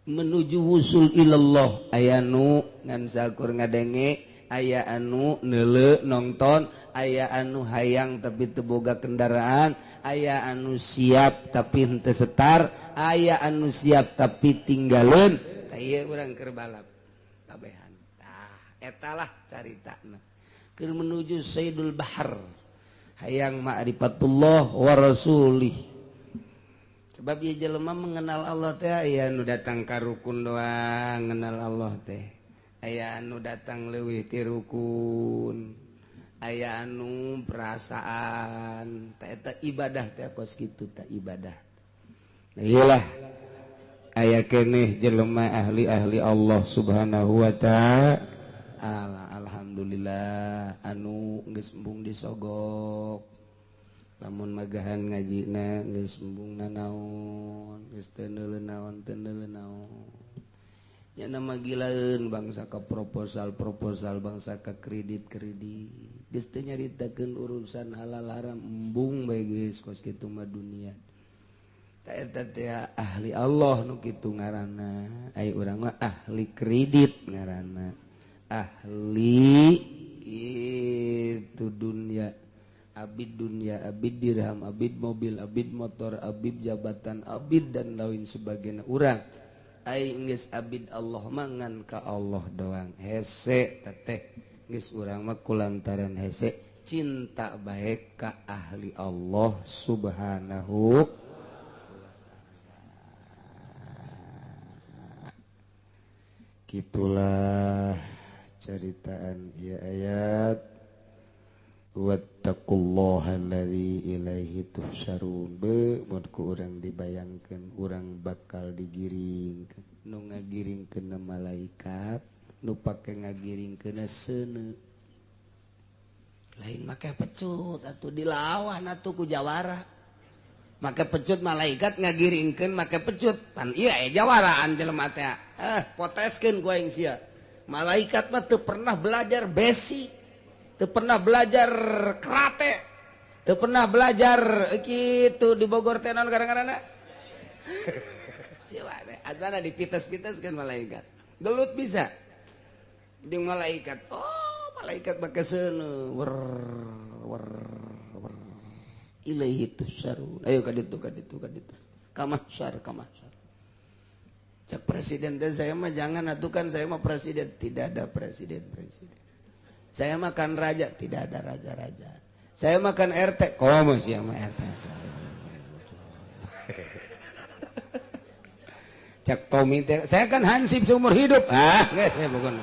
A: menuju wusul ilallah. Aya nu ngan sakur ngadenge, aya anu neuleuh nonton, aya anu hayang tapi teu boga kendaraan, aya anu siap tapi henteu setar, aya anu siap tapi tinggalin. Tah ieu urang keur balap kabehan. Tah eta lah caritana. Keur menuju Sayyidul Bahar. Hayang ma'rifatullah wa rasulih. Sebab ieu jelema mengenal Allah teh aya nu datang ka rukun doang ngenal Allah teh. Aya anu datang leuwih ti rukun. Aya anu perasaan. Eta ibadah teh kos kitu teh ibadah. Nah iyalah aya keneh jelema ahli-ahli Allah Subhanahu wa ta'ala. Alhamdulillah anu geus embung disogok. Lamun magahan ngajina geus embung nanaon, geus teu neuleun naon, teu neuleun naon. Nya nama gilaeun bangsa ka proposal bangsa ka kredit geus teu nyaritakeun urusan halal haram embung bae geus kos kitu mah dunia. Ta eta teh ahli Allah nu kitu ngaranna. Ai urang mah ahli kredit ngaranna. Ahli itu dunia. Abid dunia, abid dirham, abid mobil, abid motor, abid jabatan, abid dan lain sebagainya. Urang ai geus abid Allah mangan ka Allah doang. Hese teteh geus urang mah kulantaran hese cinta bae ka ahli Allah Subhanahu. Gitulah ceritaan ieu ayat. Wattaqullaha allazi ilaihi tuhsyarun. Mun ku urang dibayangkeun urang bakal digiringkeun, nu ngagiringkeun malaikat, nu pake ngagiringkeun seuneu. Lain make pecut atuh dilawan atuh ku jawara. Make pecut malaikat ngagiringkeun make pecut. Pan ieu jawaraan jelema teh. Poteskeun ku aing sia. Malaikat mah teu pernah belajar besi, teu pernah belajar karate, teu pernah belajar kitu di Bogor teh naon garang-garangna. Ciwa teh asana dipites-piteskeun malaikat. Gelut bisa. Di malaikat. Oh, malaikat make seuneu. Wer ilaihi tusarun. Ayo ka ditu. Kamahsyar. Cak presiden teh saya mah jangan atukan saya mah presiden. Tidak ada presiden. Saya makan raja, tidak ada raja-raja. Saya makan RT, komo sih sama RT. Cak Tommy teh, saya kan hansip seumur hidup. Geus saya bukan.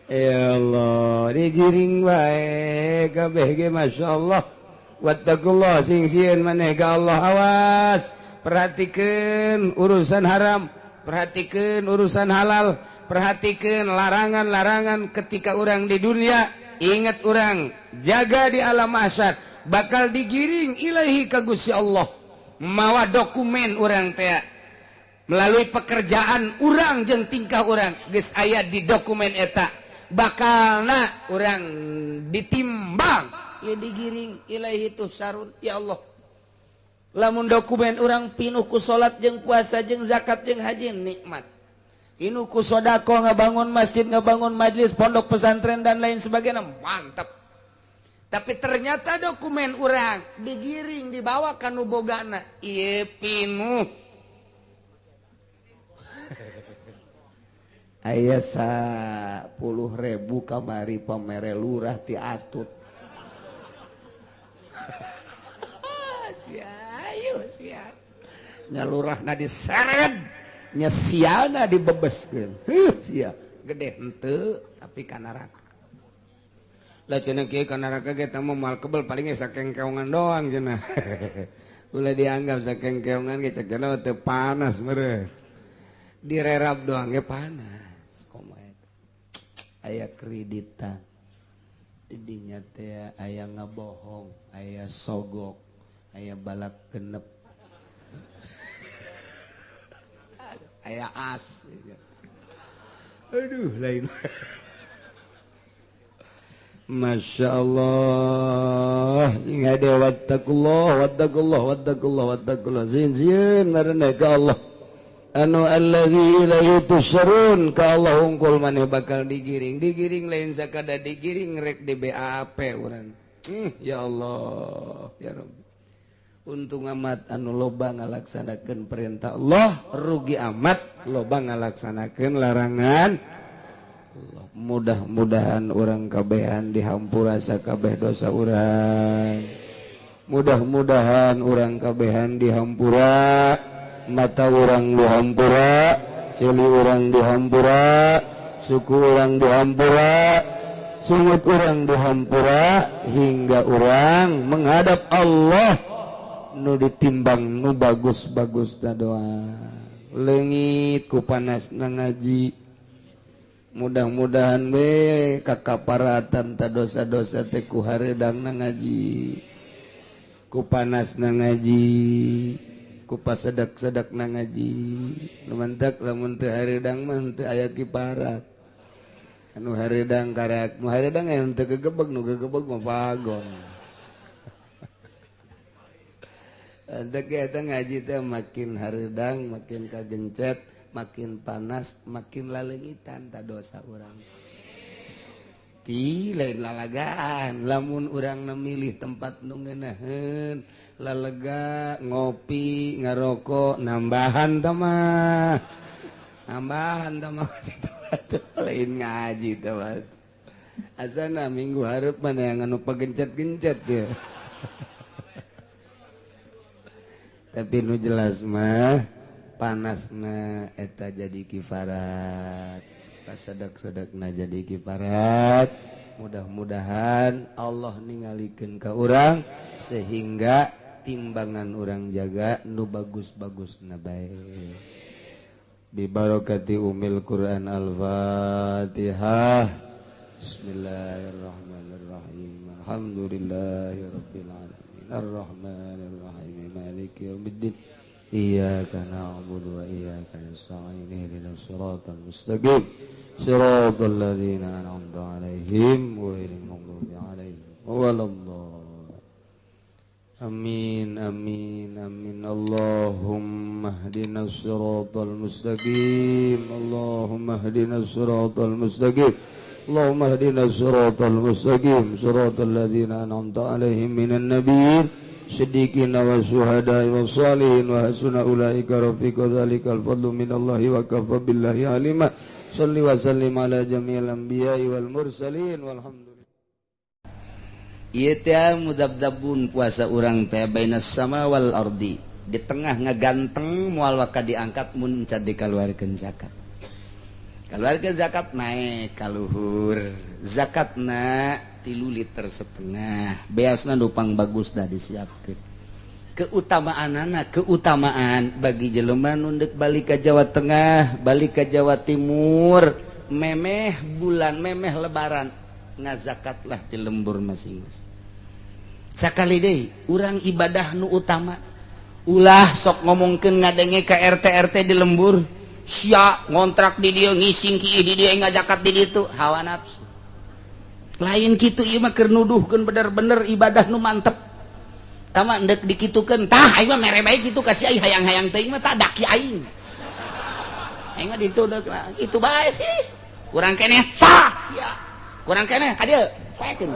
A: Ya Allah, digiring bae kabeh ge masyaallah. Wattaqullah sing sieun maneh ka Allah. Awas, perhatikeun urusan haram, perhatikeun urusan halal, perhatikeun larangan-larangan ketika orang di dunia. Ingat orang jaga di alam mahsyar bakal digiring ilahi ka Gusti Allah. Mawa dokumen orang teh melalui pekerjaan orang jeung tingkah orang geus aya di dokumen eta. Bakalna orang ditimbang ya digiring ilahi tusarun. Ya Allah, lamun dokumen orang pinuh ku salat jeung puasa jeung zakat jeung haji nikmat, pinuh ku sedekah ngabangun masjid, ngabangun majelis pondok pesantren dan lain sebagainya mantap. Tapi ternyata dokumen orang digiring dibawa ka nu bogana ieu pinuh aya 10.000 kamari pamere lurah ti Atut. Sia nya lurahna diseret nya siana dibebeskeun sia gede henteu tapi ka neraka lah cenah kieu ka neraka ge teh moal kebel paling sakengkeongan doang cenah ulah dianggap sakengkeongan ge cek teh panas meureun direrap doang ge panas komo eta aya kreditan didinya teh aya ngabohong aya sogok aya balak genep aya as aduh lain Masya Allah sehingga dia wattakullah zin ngaranna ka Allah anu allazi la yutusrun ka Allah hungkul maneh bakal digiring lain sakada digiring rek di BAP urang ya Allah ya Rabbi untung amat anu loba ngalaksanakeun perintah Allah rugi amat loba ngalaksanakeun larangan Allah. Mudah-mudahan orang kabehan dihampura sakabeh dosa urang mudah-mudahan orang kabehan dihampura mata orang dihampura cili orang dihampura suku orang dihampura sungut orang dihampura hingga orang menghadap Allah nu ditimbang nu bagus-bagus na doa leungit ku panasna ngaji mudah-mudahan we kakaparatan ta dosa-dosa teh ku hareudangna ngaji ku panasna ngaji ku pasedak-sedakna ngaji lumantak lamun teu hareudang mah teu aya kiparat anu hareudang karak nu hareudang aya teu gegebeg nu gegebeg mah pagon Antek eta ngaji teh makin hareudang, makin kagencet, makin panas, makin laleungitan ta dosa urang. Ti lain lalagaan, lamun urang milih tempat nu ngeunaheun, lalega, ngopi, ngarokok, nambahan tah mah. Nambahan tah mah lain ngaji tah mah. Asana minggu hareup mana yang anu pagencet-gencet ya. Tapi nu jelas mah panasna eta jadi kifarat pasedak-sedakna jadi kifarat mudah-mudahan Allah ningalikeun ka urang sehingga timbangan urang jaga nu bagus-bagusna bae bi barakati umil Quran al-Fatihah Bismillahirrahmanirrahim alhamdulillahirabbil alamin arrahmanirrahim maliki yaumiddin iyyaka na'budu wa iyyaka nasta'in ihdinas siratal mustaqim siratal ladzina an'amta 'alaihim ghairil maghdubi 'alaihim waladdallin amin amin amin Allahumma ihdinas siratal mustaqim Allahumma ihdinas siratal mustaqim Allahumma ihdinas siratal mustaqim siratal ladzina an'amta 'alaihim minan nabiyyin siddiqina wa syuhada'i wa shalihin wa hasuna ulaika rafiqa dzalikal fadlu minallahi wa kafa billahi alima shalli wa sallim ala jami'il anbiya'i wal mursalin walhamdulillah. Ieu teh mudabdabun puasa urang teh bainas sama wal ardi di tengah ngaganteng moal waka diangkat mun can dikaluarkeun zakat. Kaluarkeun zakat naik ka luhur zakatna 3 liter setengah beasna nupang bagus dah disiapkeun keutamaanana keutamaan bagi jelema nu deuk balik ka Jawa Tengah balik ka Jawa Timur memeh bulan memeh lebaran ngazakatlah di lembur masing-masing sakali deui urang ibadah nu utama ulah sok ngomongkeun ngadenge ka RT di lembur sia ngontrak di dieu ngising ki di dieu ngazakat di ditu hawa nafsu lain kitu ieu mah keur nuduhkeun bener-bener ibadah nu mantep tama endek dikitukeun tah aing mah mere bae kitu ka si aing hayang-hayang teuing mah tah daki aing mah ditu itu bae sih kurang keneh tah sia kurang keneh ka dieu saekeun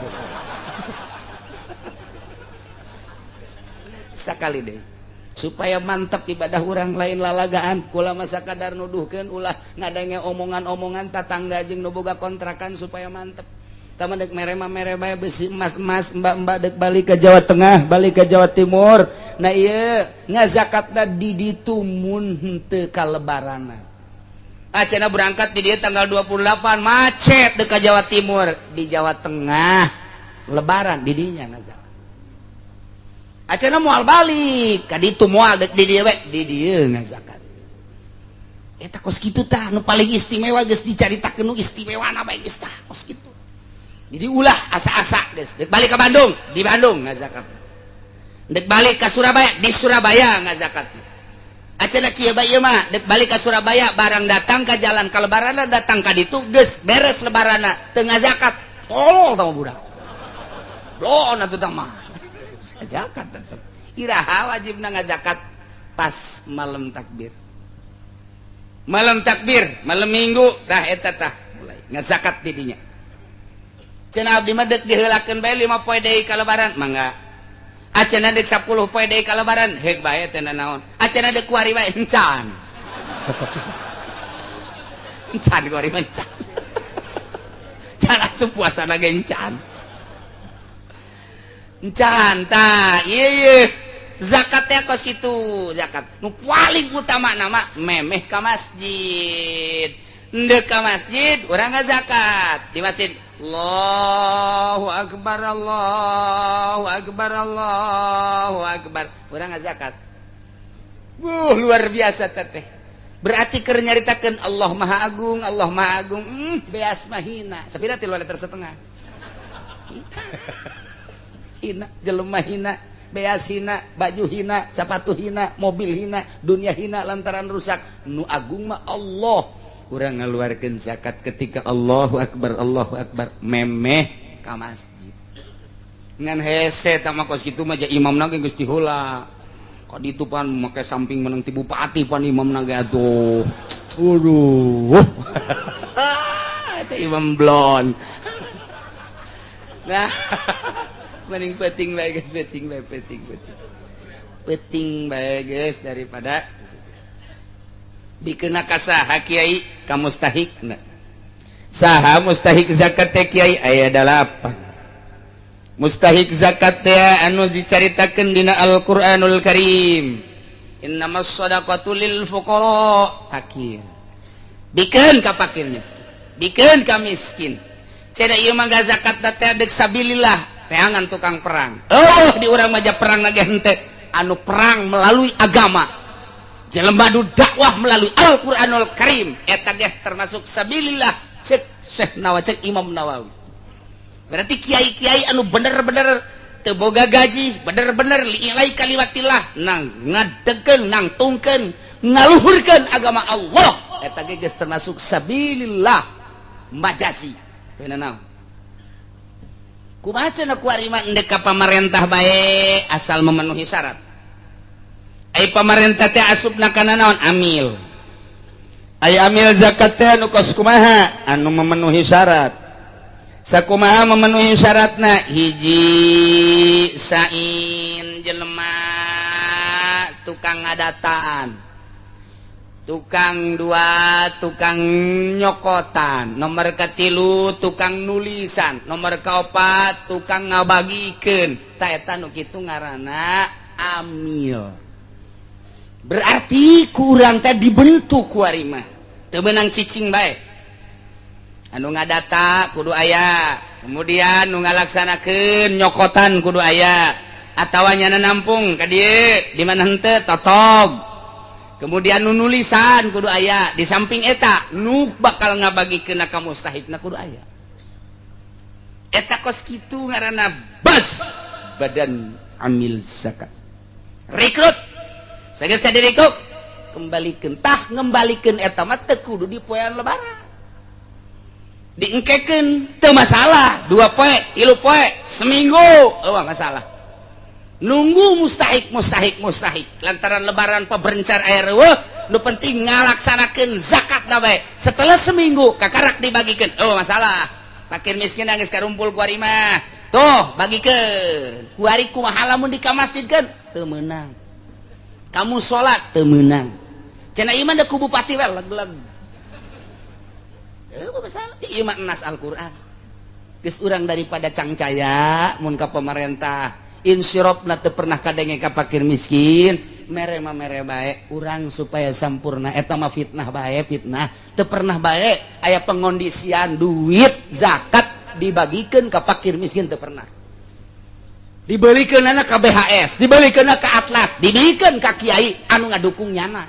A: sakali deui supaya mantap ibadah urang lain lalagaan kula mah sakadar nuduhkeun ulah ngadenge omongan-omongan tatangga jeung nu boga kontrakan supaya mantep taman dek mere bae besi emas mbak dek balik ke Jawa Tengah balik ke Jawa Timur nah iya ngazakatna di ditu mun henteu kalebarana acena berangkat di dia tanggal 28 macet dek Jawa Timur di Jawa Tengah lebaran di dinya ngazakat acena moal balik ka ditu moal dek di dieu we di dieu ngazakat eta kos kitu tah nu paling istimewa geus dicaritakeun nu istimewana bae geus tah kos kitu jadi ulah asa-asa geus dek balik ke Bandung di Bandung ngazakat dek balik ke Surabaya di Surabaya ngazakat acena kieu bae ieu mah dek balik ke Surabaya barang datang ka jalan kalebaranna datang ka ditu geus beres lebaranna teu ngazakat tolol tah budak blon atuh tah mah zakat tetep iraha wajibna ngazakat pas malam takbir malam minggu tah eta tah mulai ngazakat di dinya cenah abdi mah deuk diheulakeun bae 5 poe deui ka lebaran mangga acenah deuk 10 poe deui ka lebaran heuk bae teh naon acenah deuk kuari bae encan encan kuari encan can asup puasana ge encan tah ieu zakat teh kos kitu zakat nu paling utama nama memeh ka masjid ndeu ka masjid urang ngazakat di masjid Allahu akbar Allahu akbar Allahu akbar urang ngazakat luar biasa teh berarti keur nyaritakeun Allah Maha Agung beas mah hina sapira 3 liter setengah hina jelema hina beas hina baju hina sepatu hina mobil hina dunia hina lantaran rusak nu agung mah Allah urang ngaluarkeun zakat ketika Allahu akbar memeh ka masjid ngan hese tah mah kos kitu mah ja imamna ge geus diheula ka ditu pan make samping meneng ti bupati pan imamna ge atuh aduh eta imam blon nah mending peting bae guys peting bae guys daripada dikeuna ka saha kiai ka mustahikna saha mustahik zakat teh kiai aya 8 mustahik zakat teh anu dicaritakeun dina Al-Qur'anul Karim innamas shadaqatu lil fuqara fakir dikeun ka fakir miskin dikeun ka miskin cenah ieu mah zakat teh deuk sabilillah teangan tukang perang di urang maja perang lagi henteu anu perang melalui agama jelema nu dakwah melalui Al-Qur'anul Karim eta ge termasuk sabilillah cek Syekh Nawawi cek Imam Nawawi berarti kiai-kiai anu bener-bener teu boga gaji bener-bener liilai kalimatillah nang ngadegkeun nang tungkeun ngaluhurkeun agama Allah eta ge geus termasuk sabilillah majazi teu naon kumaha cenah kuari mah endek ka pamarentah bae asal memenuhi syarat ai pamarentah teh asupna kana naon amil ai amil zakat teh anu kos kumaha anu memenuhi syarat sakumaha memenuhi syaratna hiji sain jelema tukang ngadataan tukang 2 tukang nyokotan nomor katilu tukang nulisan nomor kaopat tukang ngabagikeun tah eta nu kitu ngaranna amil berarti kurang teh dibentuk ku ari mah teu meunang cicing bae anu ngadata kudu aya kemudian nu ngalaksanakeun nyokotan kudu aya atawa nyana nampung ka dieu di mana henteu totog kemudian nu nulisan kudu aya di samping eta nu bakal ngabagikeun ka mustahikna kudu aya eta kos kitu ngaranna bas badan amil zakat rekrut sageus direkrut kembalikeun tah ngembalikeun eta mah teu kudu di poean lebaran diengkekeun teu masalah 2 poe 3 poe seminggu eueuh masalah nunggu mustahik lantaran lebaran peberencar aya reueuh nu penting ngalaksanakeun zakat na bae setelah seminggu kakarak dibagikeun masalah fakir miskin geus karumpul ku ari mah tuh bagikeun ku ari kumaha lamun di ka masjidkeun teu meunang kamu salat teu meunang cenah ieu mah da ku bupati we leg-leg masalah ieu mah nas Al-Qur'an
B: geus urang daripada cangcaya mun ka pemerintah insyirofna teu pernah kadenge ka fakir miskin mere mah mere bae urang supaya sampurna eta mah fitnah bae fitnah teu pernah bae aya pengondisian duit zakat dibagikeun ka fakir miskin teu pernah dibelikeunana ka BHS dibelikeunana ka Atlas dibelikeun ka kiai anu ngadukung nyana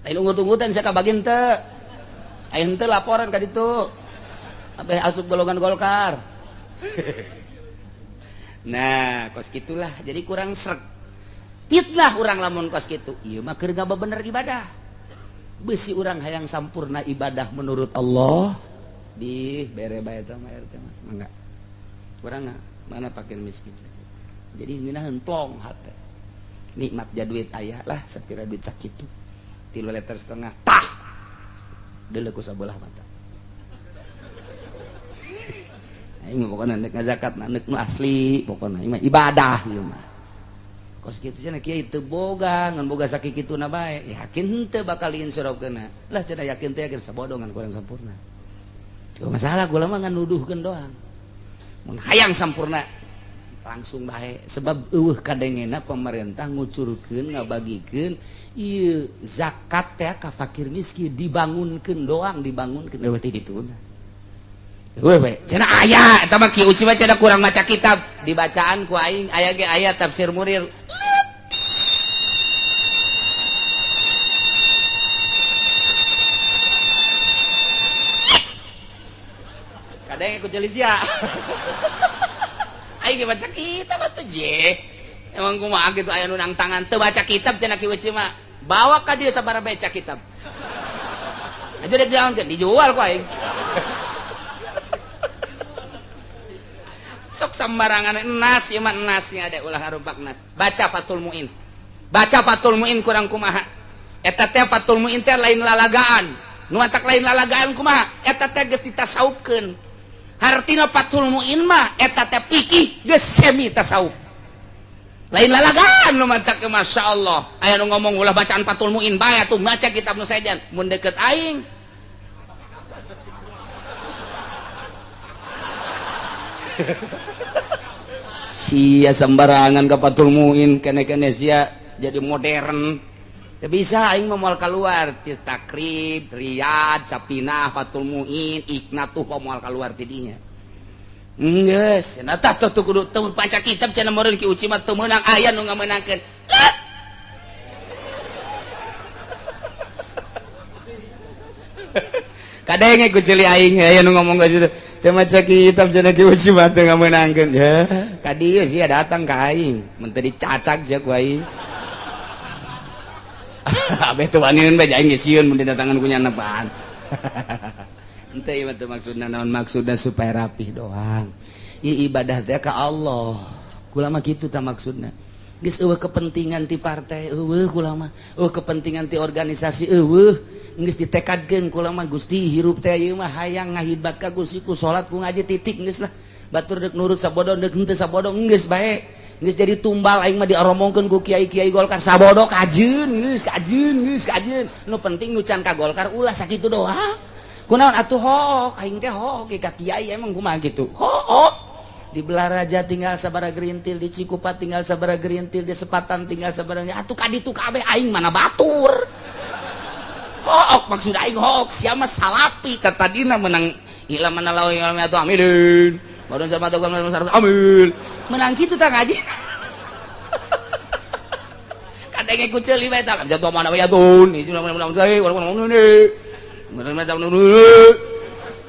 B: lain ungut-ungutan sia kabagin teu aya henteu laporan ka ditu abe asup golongan Golkar. Nah kos gitulah jadi kurang sreg fitnah urang lamun kos kitu ieu mah keur ngabebener ibadah beusi urang hayang sampurna ibadah menurut Allah di bere bae eta mah RT mah mangga urang mana fakir miskin jadi ngeunaheun plong hate nikmat ja duit aya lah sapira duit sakitu 3,5 liter tah deuleu ku sabelah mata aing mah pokona neuk ngazakat neuk nu asli pokona ieu mah ibadah ieu mah kos kitu cenah kieu teu boga ngan boga sakikituna bae yakin henteu bakal diinsyirofkeunna lah cenah yakin teh yakin sabodongan kurang sampurna teu masalah gula mah ngan nuduhkeun doang mun hayang sampurna langsung bae sebab eueuh kadengena pemerintah ngucurkeun ngabagikeun ieu zakat teh ka fakir miskin dibangunkeun doang dibangunkeun eueuh teh dituna we cenah aya eta mah kieu mah cenah kurang maca kitab dibacaan ku aing aya ge aya tafsir Murir kadang ku jelis ya aing ge baca kitab atuh je emang kumaha kitu aya nu nang tangan teu baca kitab cenah kieu mah bawa ka dieu sabaraha baca kitab aja dek diawankeun dijual ku aing sok sembarangan nas ieu mah nasnya ada ulah harupak nas baca Fathul Muin kurang kumaha eta teh Fathul Muin teh lain lalagaan nu atak lain lalagaan kumaha eta teh geus ditasawufkeun hartina Fathul Muin mah eta teh fikih geus semi tasawuf lain lalagaan nu matak masyaallah aya nu ngomong ulah bacaan Fathul Muin bae atuh maca kitab nu saejan mun deukeut aing sia sembarangan ka Fathul Muin kene-kene sia jadi modern teu bisa aing mah moal kaluar ti takrib Riyad Sapinah Fathul Muin Iqnatuh moal kaluar ti dinya geus cenah tah teu kudu teu baca kitab cenah meureun ki uci mah teu meunang aya nu ngamenangkeun kadenge ku ceuli aing aya nu ngomong ka situ teu maca kitab cenah ki uci mah teu ngamenangkeun ya ka dieu sia datang ka aing mun teu dicacak sia ku aing abeh teu waniun bae aing geus sieun mun didatangan ku nyana paan henteu ieu teh maksudna naon maksudna supaya rapih doang ieu ibadah teh ka Allah kula mah kitu tah maksudna geus eueuh kepentingan ti partai eueuh kula mah eueuh kepentingan ti organisasi eueuh geus ditekadkeun kula mah Gusti hirup teh ieu mah hayang ngahibat ka Gusti ku salat ku ngaji titik geus lah batur deuk nurut sabodo deuk henteu sabodo geus bae geus jadi tumbal aing mah diaromongkeun ku kiai-kiai Golkar sabodo kajeun geus nu penting nu can ka Golkar ulah sakitu doang kunaon atuh hook aing teh hook ka kiai emang kumaha kitu hook di Belaraja tinggal sabaraha gerintil di Cikupa tinggal sabaraha gerintil di Sepatan tinggal sabaraha atuh ka ditu kabeh aing mana batur hook maksud aing hook sia mah salapi ka tadina menang ila manalaw ilmu atuh amilin baru sama teu amil menang kitu tah ngaji kadenge ku ceuli bae tah jatuh mana we atun ieu menang teh urang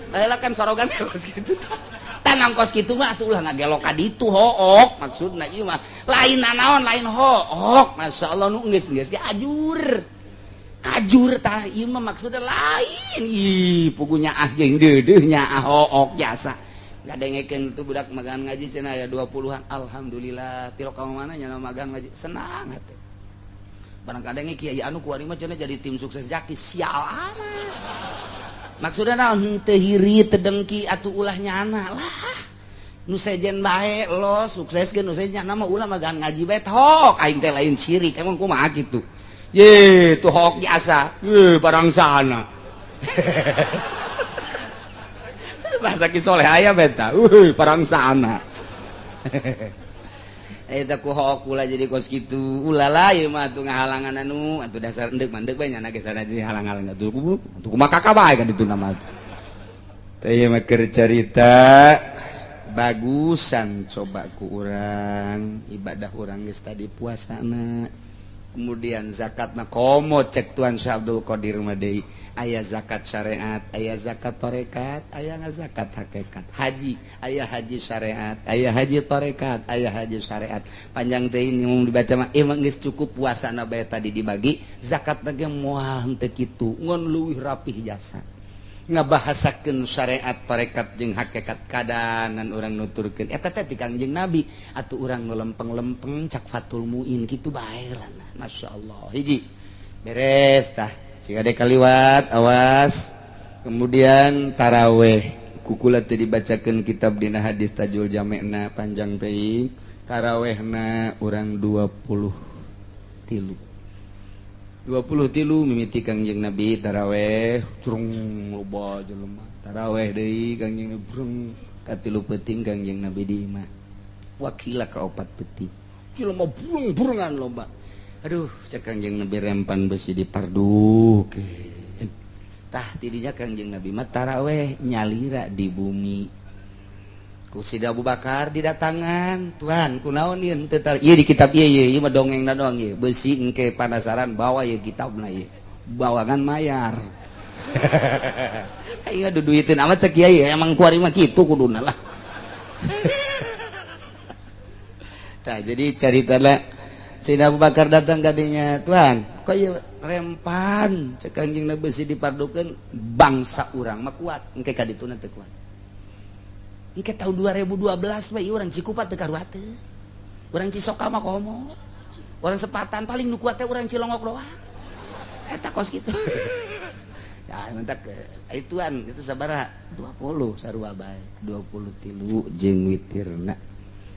B: Ayolah kan sorogan kos gitu tanam kos gitu mah atuh ulah ngagelok ka ditu hook maksudna ieu mah lain naon lain hook masyaallah nu geus ge ajur tah ieu mah maksudna lain ih pugunya ah jeung deudeuh nya hook biasa ngadengekeun tu budak magang ngaji cenah aya 20-an alhamdulillah tilok ka mana nya magang ngaji senang hate barang kadenge kiai anu kuari mah cenah jadi tim sukses jaki sial amat maksudna naon teu hiri teu dengki atuh ulah nyana lah nu sejen bae lo sukses ge nu sejen nyana mah ulah magang ngaji bae hok aing teh lain syirik emang kumaha kitu ye tuh hok biasa ye barang sana bahasa kisoleh aya beta perang sana eta ku hokula jadi kos kitu ulala ieu mah atuh ngahalangan anu atuh dasar endek mandek bae nyana ge sana jadi halang-halang atuh kumaha kakak bae kan itu nama teh ieu mah keur carita bagusan coba ku urang ibadah urang geus tadi puasana kemudian zakatna komo cek Tuan Syekh Abdul Qadir mah deui aya zakat syariat aya zakat tarekat aya zakat hakikat haji aya haji syariat aya haji tarekat aya haji syariat panjang teh ini mau dibaca mah emang geus cukup puasana bae tadi dibagi zakatna ge moal henteu kitu ngon leuwih rapih jasa ngabahasakeun syariat tarekat jeung hakikat kadanan urang nuturkeun eta teh ti Kangjeng Nabi atuh urang nu lempeng-lempeng cak Fathul Muin kitu bae lah masyaallah hiji beres tah jika ada kaliwat awas kemudian taraweh kukula teh dibacakeun kitab dina hadis Tajul Jamekna panjang teh tarawehna urang 23 mimiti Kangjeng Nabi taraweh curung loba jelema taraweh deui Kangjeng Nabi brung ka 3 peuting Kangjeng Nabi di imah wakila ka 4 peuting jelema brung-brungan loba aduh cek Kangjeng Nabi rempan besi di pardukeun tah tidinya Kangjeng Nabi mah taraweh nyalira di bumi ku Sidi Abu Bakar didatangan Tuhan kunaon ieu teu ieu di kitab ieu mah dongengna doang ieu beusi engke penasaran bawa ieu kitabna ieu bawangan mayar aya duduiteun amat cek ieu emang kuari mah kitu kuduna lah tah jadi caritana Sidi Abu Bakar datang ka dinya Tuhan kok ieu rempan cek Kangjeng Nabi beusi dipardukeun bangsa urang mah kuat engke ka dituna teu kuat engke tahun 2012 bae urang Cikupa teu karuat teu. Urang Cisoka mah komo. Urang Sepatan paling nu kuat teh urang Cilongok doang. Eta kos kitu. Ya mentak ituan itu sabaraha 20 sarua bae 23 jeung witirna.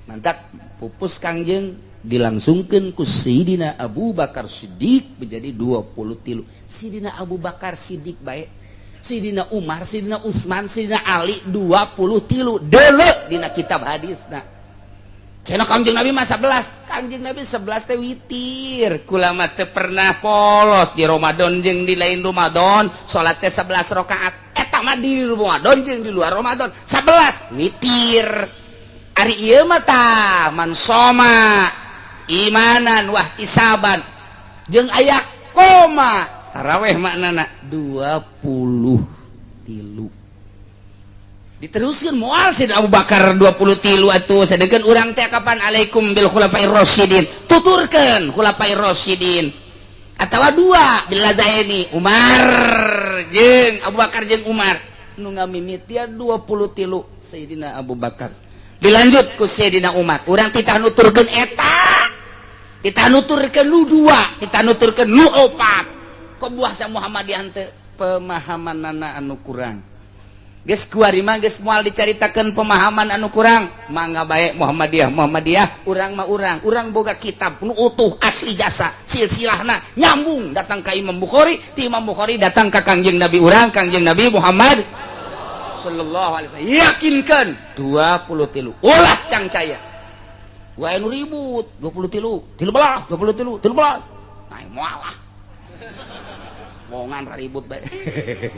B: Mantak pupus Kangjeng dilangsungkeun ku Sayyidina Abu Bakar Siddiq menjadi 23. Sayyidina Abu Bakar Siddiq bae Sayyidina Umar, Sayyidina Utsman, Sayyidina Ali 23 deuleu dina kitab hadisna. Cenah Kangjeng Nabi mah 11. Kangjeng Nabi 11 teh witir. Kula mah teu pernah polos di Ramadan jeung di lain Ramadan, salat teh 11 rakaat. Eta mah di Ramadan jeung di luar Ramadan 11 witir. Ari ieu mah tah man soma imanan wahtisaban jeung aya koma taraweh maknana 23 diteruskeun moal Sayyidina Abu Bakar 23 atuh sadegeun urang teh kapan alaikum bil khulafair rasyidin tuturkeun khulafair rasyidin atawa 2 bil ladaini Umar jeung Abu Bakar jeung Umar nu ngamimitian 23 Sayyidina Abu Bakar dilanjut ku Sayyidina Umar urang titah nuturkeun eta titah nuturkeun nu 2 titah nuturkeun nu 4 kok buasa Muhammadiyah teh pemahamanana anu kurang geus kuari mah geus moal dicaritakeun pemahaman anu kurang mangga bae Muhammadiyah urang mah urang boga kitab nu utuh asli jasa silsilahna nyambung datang ka Imam Bukhari ti Imam Bukhari datang ka Kangjeng Nabi urang Kangjeng Nabi Muhammad sallallahu alaihi wasallam yakinkeun 23 ulah cangcaya wae nu ribut 23 13 nah moal lah mongan ribut bae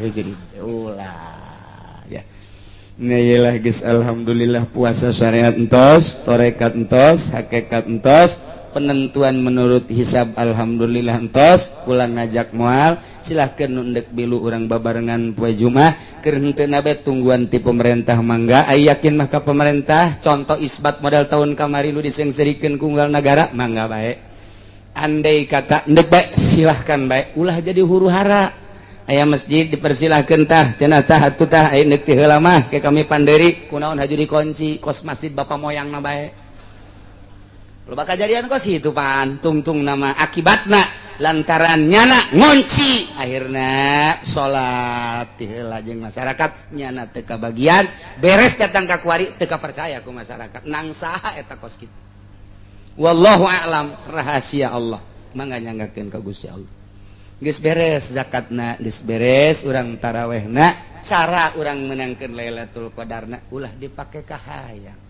B: jadi ulah ya nyalah geus alhamdulillah puasa syariat entos tarekat entos hakikat entos penentuan menurut hisab alhamdulillah entos kula ngajak moal silahkeun nu endek bilu urang babarengan poe Jumat keur henteu na bae tungguan ti pemerintah mangga aya yakin mah ka pemerintah contoh isbat modal tahun kamari nu disengsirikeun ku unggal nagara mangga bae andai kata ndek bae silahkan bae ulah jadi huru-hara aya masjid dipersilahkeun tah cenah tah atuh tah aya ndek ti heula mah ke kami panderi kunaon haju dikunci kos masjid bapa moyangna bae loba kajadian kos itu pan tungtung nama akibatna lantaran nyana ngunci akhirna salat ti heula jeung masyarakat nyana teu kabagian beres datang ka kuari teu kapercaya ku masyarakat nang saha eta kos kitu wallahu a'lam rahasia Allah mangga nyanggakeun ka Gusti Allah geus beres zakatna, geus beres urang tarawehna, cara urang menangkeun Lailatul Qadarna ulah dipake ka hayang.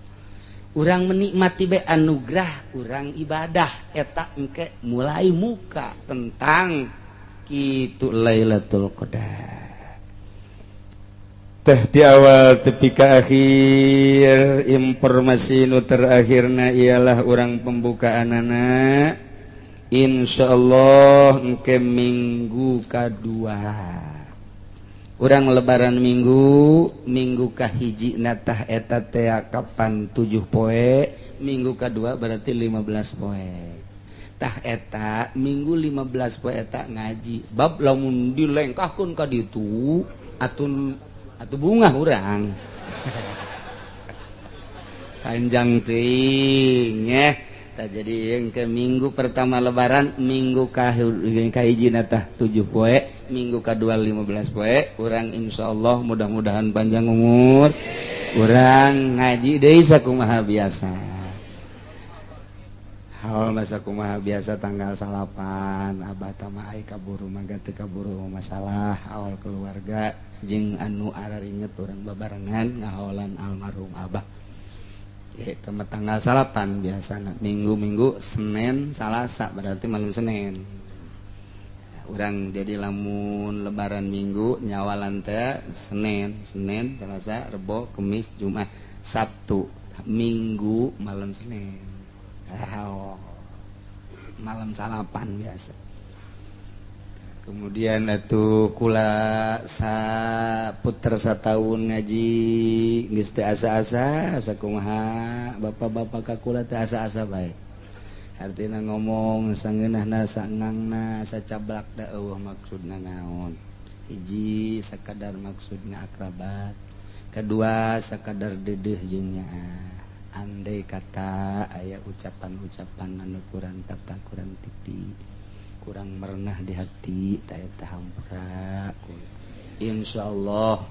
B: Urang menikmati be anugerah urang ibadah eta engke mulai muka tentang kitu Lailatul Qadar. Teh di awal tepi ka akhir informasi nu terakhirna ialah urang pembukaanana insyaallah engke minggu kadua. Urang lebaran minggu kahiji natah eta teh kapan 7 poe, minggu kadua berarti 15 poe. Tah eta minggu 15 poe eta ngaji. Sebab lamun dilengkahkeun ka ditu atuh bunga urang. Panjang teuing tah jadi yang ke minggu pertama lebaran minggu kahiji natah 7 poe, minggu kedua 15 poe, urang insyaallah mudah-mudahan panjang umur, urang ngaji deui sakumaha biasa. Haul masa kumaha biasa tanggal 8 abah tamah ai kaburu mangga teu kaburu masalah awal keluarga jeung anu araringet urang babarengan ngaholan almarhum abah. Ya, tanggal 8 biasana minggu-minggu Senin Salasa berarti malam Senin. Urang jadi lamun lebaran minggu nyawalan teh Senin, Selasa, Rebo, Kamis, Jumat, Sabtu, Minggu malam Senin. Malam salapan biasa. Kemudian atuh kula saputer sataun ngaji geus teu asa-asa sakumaha bapak-bapak ka kula teu asa-asa bae. Artina ngomong sangeunahna sangangna sacablak da eueuh maksudna naon. Hiji sakadar maksudna akrabat, kedua sakadar deudeuh jeung nyaah. Andai kata aya ucapan-ucapan anu kurang kata kurang titi kurang merenah di hati ta eta hampura insyaallah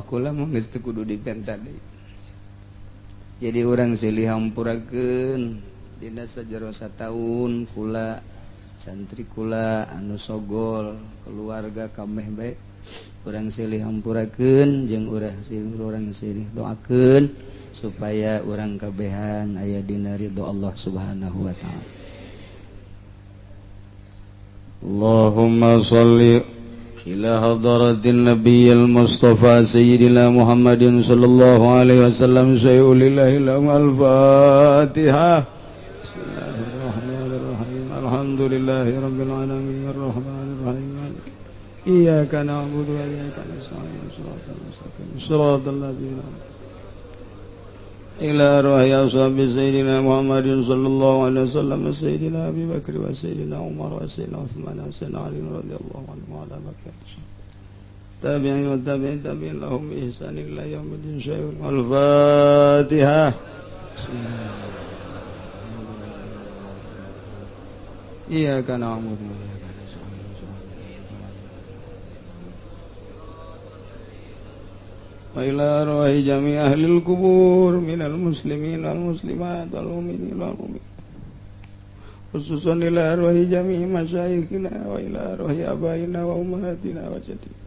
B: kula mah geus teu kudu dipenta deui. Jadi urang silih hampurakeun dina sajero sataun kula santri kula anu sogol keluarga kabeh bae urang silih hampurakeun jeung urang silih doakeun supaya urang kabehan aya dina ridho Allah Subhanahu wa taala. Allahumma shalli ila hadratin nabiyil mustafa sayyidina Muhammadin sallallahu alaihi wasallam sayyidil al-fatihah. Alhamdulillahi rabbil alamin arrahmanir rahim iyyaka na'budu wa iyyaka nasta'in shiratal ladzina ila ruhi ashabi sayyidina Muhammadin sallallahu alaihi wasallam sayyidina Abi Bakr wa sayyidina Umar wa sayyidina Utsman wa sayyidina Ali radhiyallahu anhum wa ala baqiyati tabi'in wa tabi'in lahum bi ihsan ila yaumil syai'un al-fatihah. Iyyaka na'budu wa iyyaka nasta'in wa ila ruhi jami' ahlil qubur minal muslimin wal muslimat wal mu'minin wal mu'minat khususan ila ruhi jami' masyayikhina wa ila ruhi abaina wa ummahatina wa jadina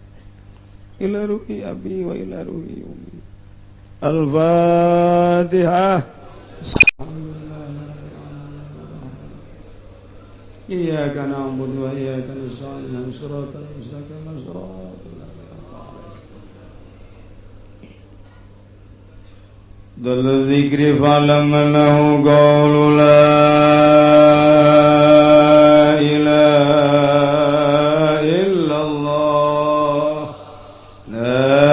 B: ila ruhi abi wa ila ruhi ummi. Al-Fatihah. Iyyaka na'budu wa iyyaka nasta'in shiratal mustaqim shiratal dal dzikri fa'lam annahu qawlu la ilaha illallah la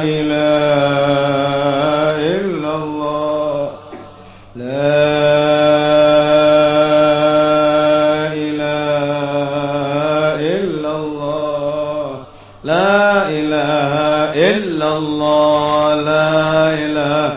B: ilaha illallah la ilaha illallah la ilaha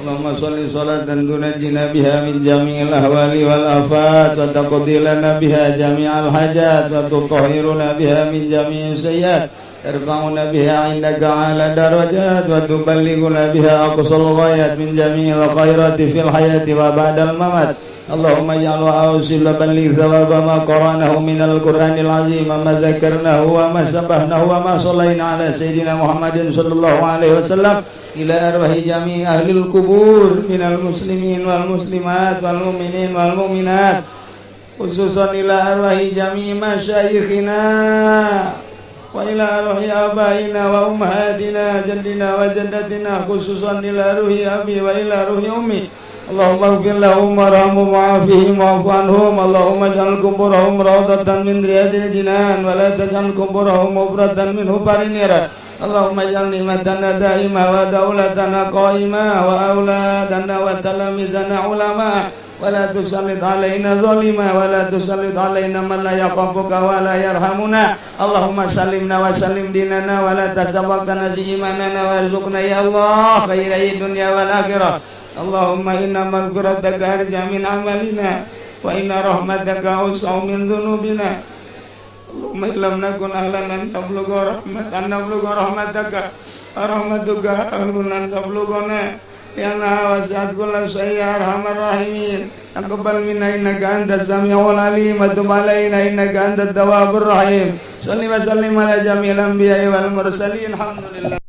A: Allahumma sholli sholatan tunajjina biha min jami'il ahwali wal afat wa taqdi lana biha jami'al hajat wa tutahhiruna biha min jami'is sayyi'at tarfa'una biha 'indaka 'ala darajat wa tuballighuna biha aqsal ghayat min jami'il khairati fil hayati wa ba'dal mamat. Allahumma ij'alhu awsila balligh thawaba ma qara'nahu minal Qur'anil 'azim wa ma dzakarnahu wa ma sabbahnahu wa ma shallaina 'ala sayyidina Muhammadin sallallahu alaihi wasallam ila arwahi jami' ahlil kubur minal muslimin wal muslimat wal mu'minin wal mu'minat khususan ila arwahi jami' masyayikhina wa ila arwahi abaina wa ummahatina jaddina wa jaddatina khususan ila ruhi abi wa ila ruhi ummi. Allahumma ighfir lahum warhamhum wa'afihim wa'fu anhum. Allahumma ij'al quburahum rawdatan min riyadil jinan wa la taj'al quburahum mufratan min hubarin niran. Allahumma ij'al ni'matana da'imah wa daulatana qa'imah wa auladana wa talamizana ulama wa la tusallit alaina zalima wa la tusallit alaina man la yaqafuka wa la yarhamuna. Allahumma sallimna wa sallim dinana wa la tasabaqna imanana warzuqna ya Allah khairai dunya wal akhirah. Allahumma inna maghfirataka arja min amalina wa inna rahmataka awsa'u min dhunubina. Allahumma illam nakun ahlan an tablugha rahmataka rahmatuka ahlun an tablughana ya Allah wasi'at kulla shay'in arhamar rahimin. Taqabbal minna innaka antas samiul alim wa tub alaina innaka antat tawwabur rahim. Shalli wa sallim ala jamil anbiya'i wal mursalin. Alhamdulillah.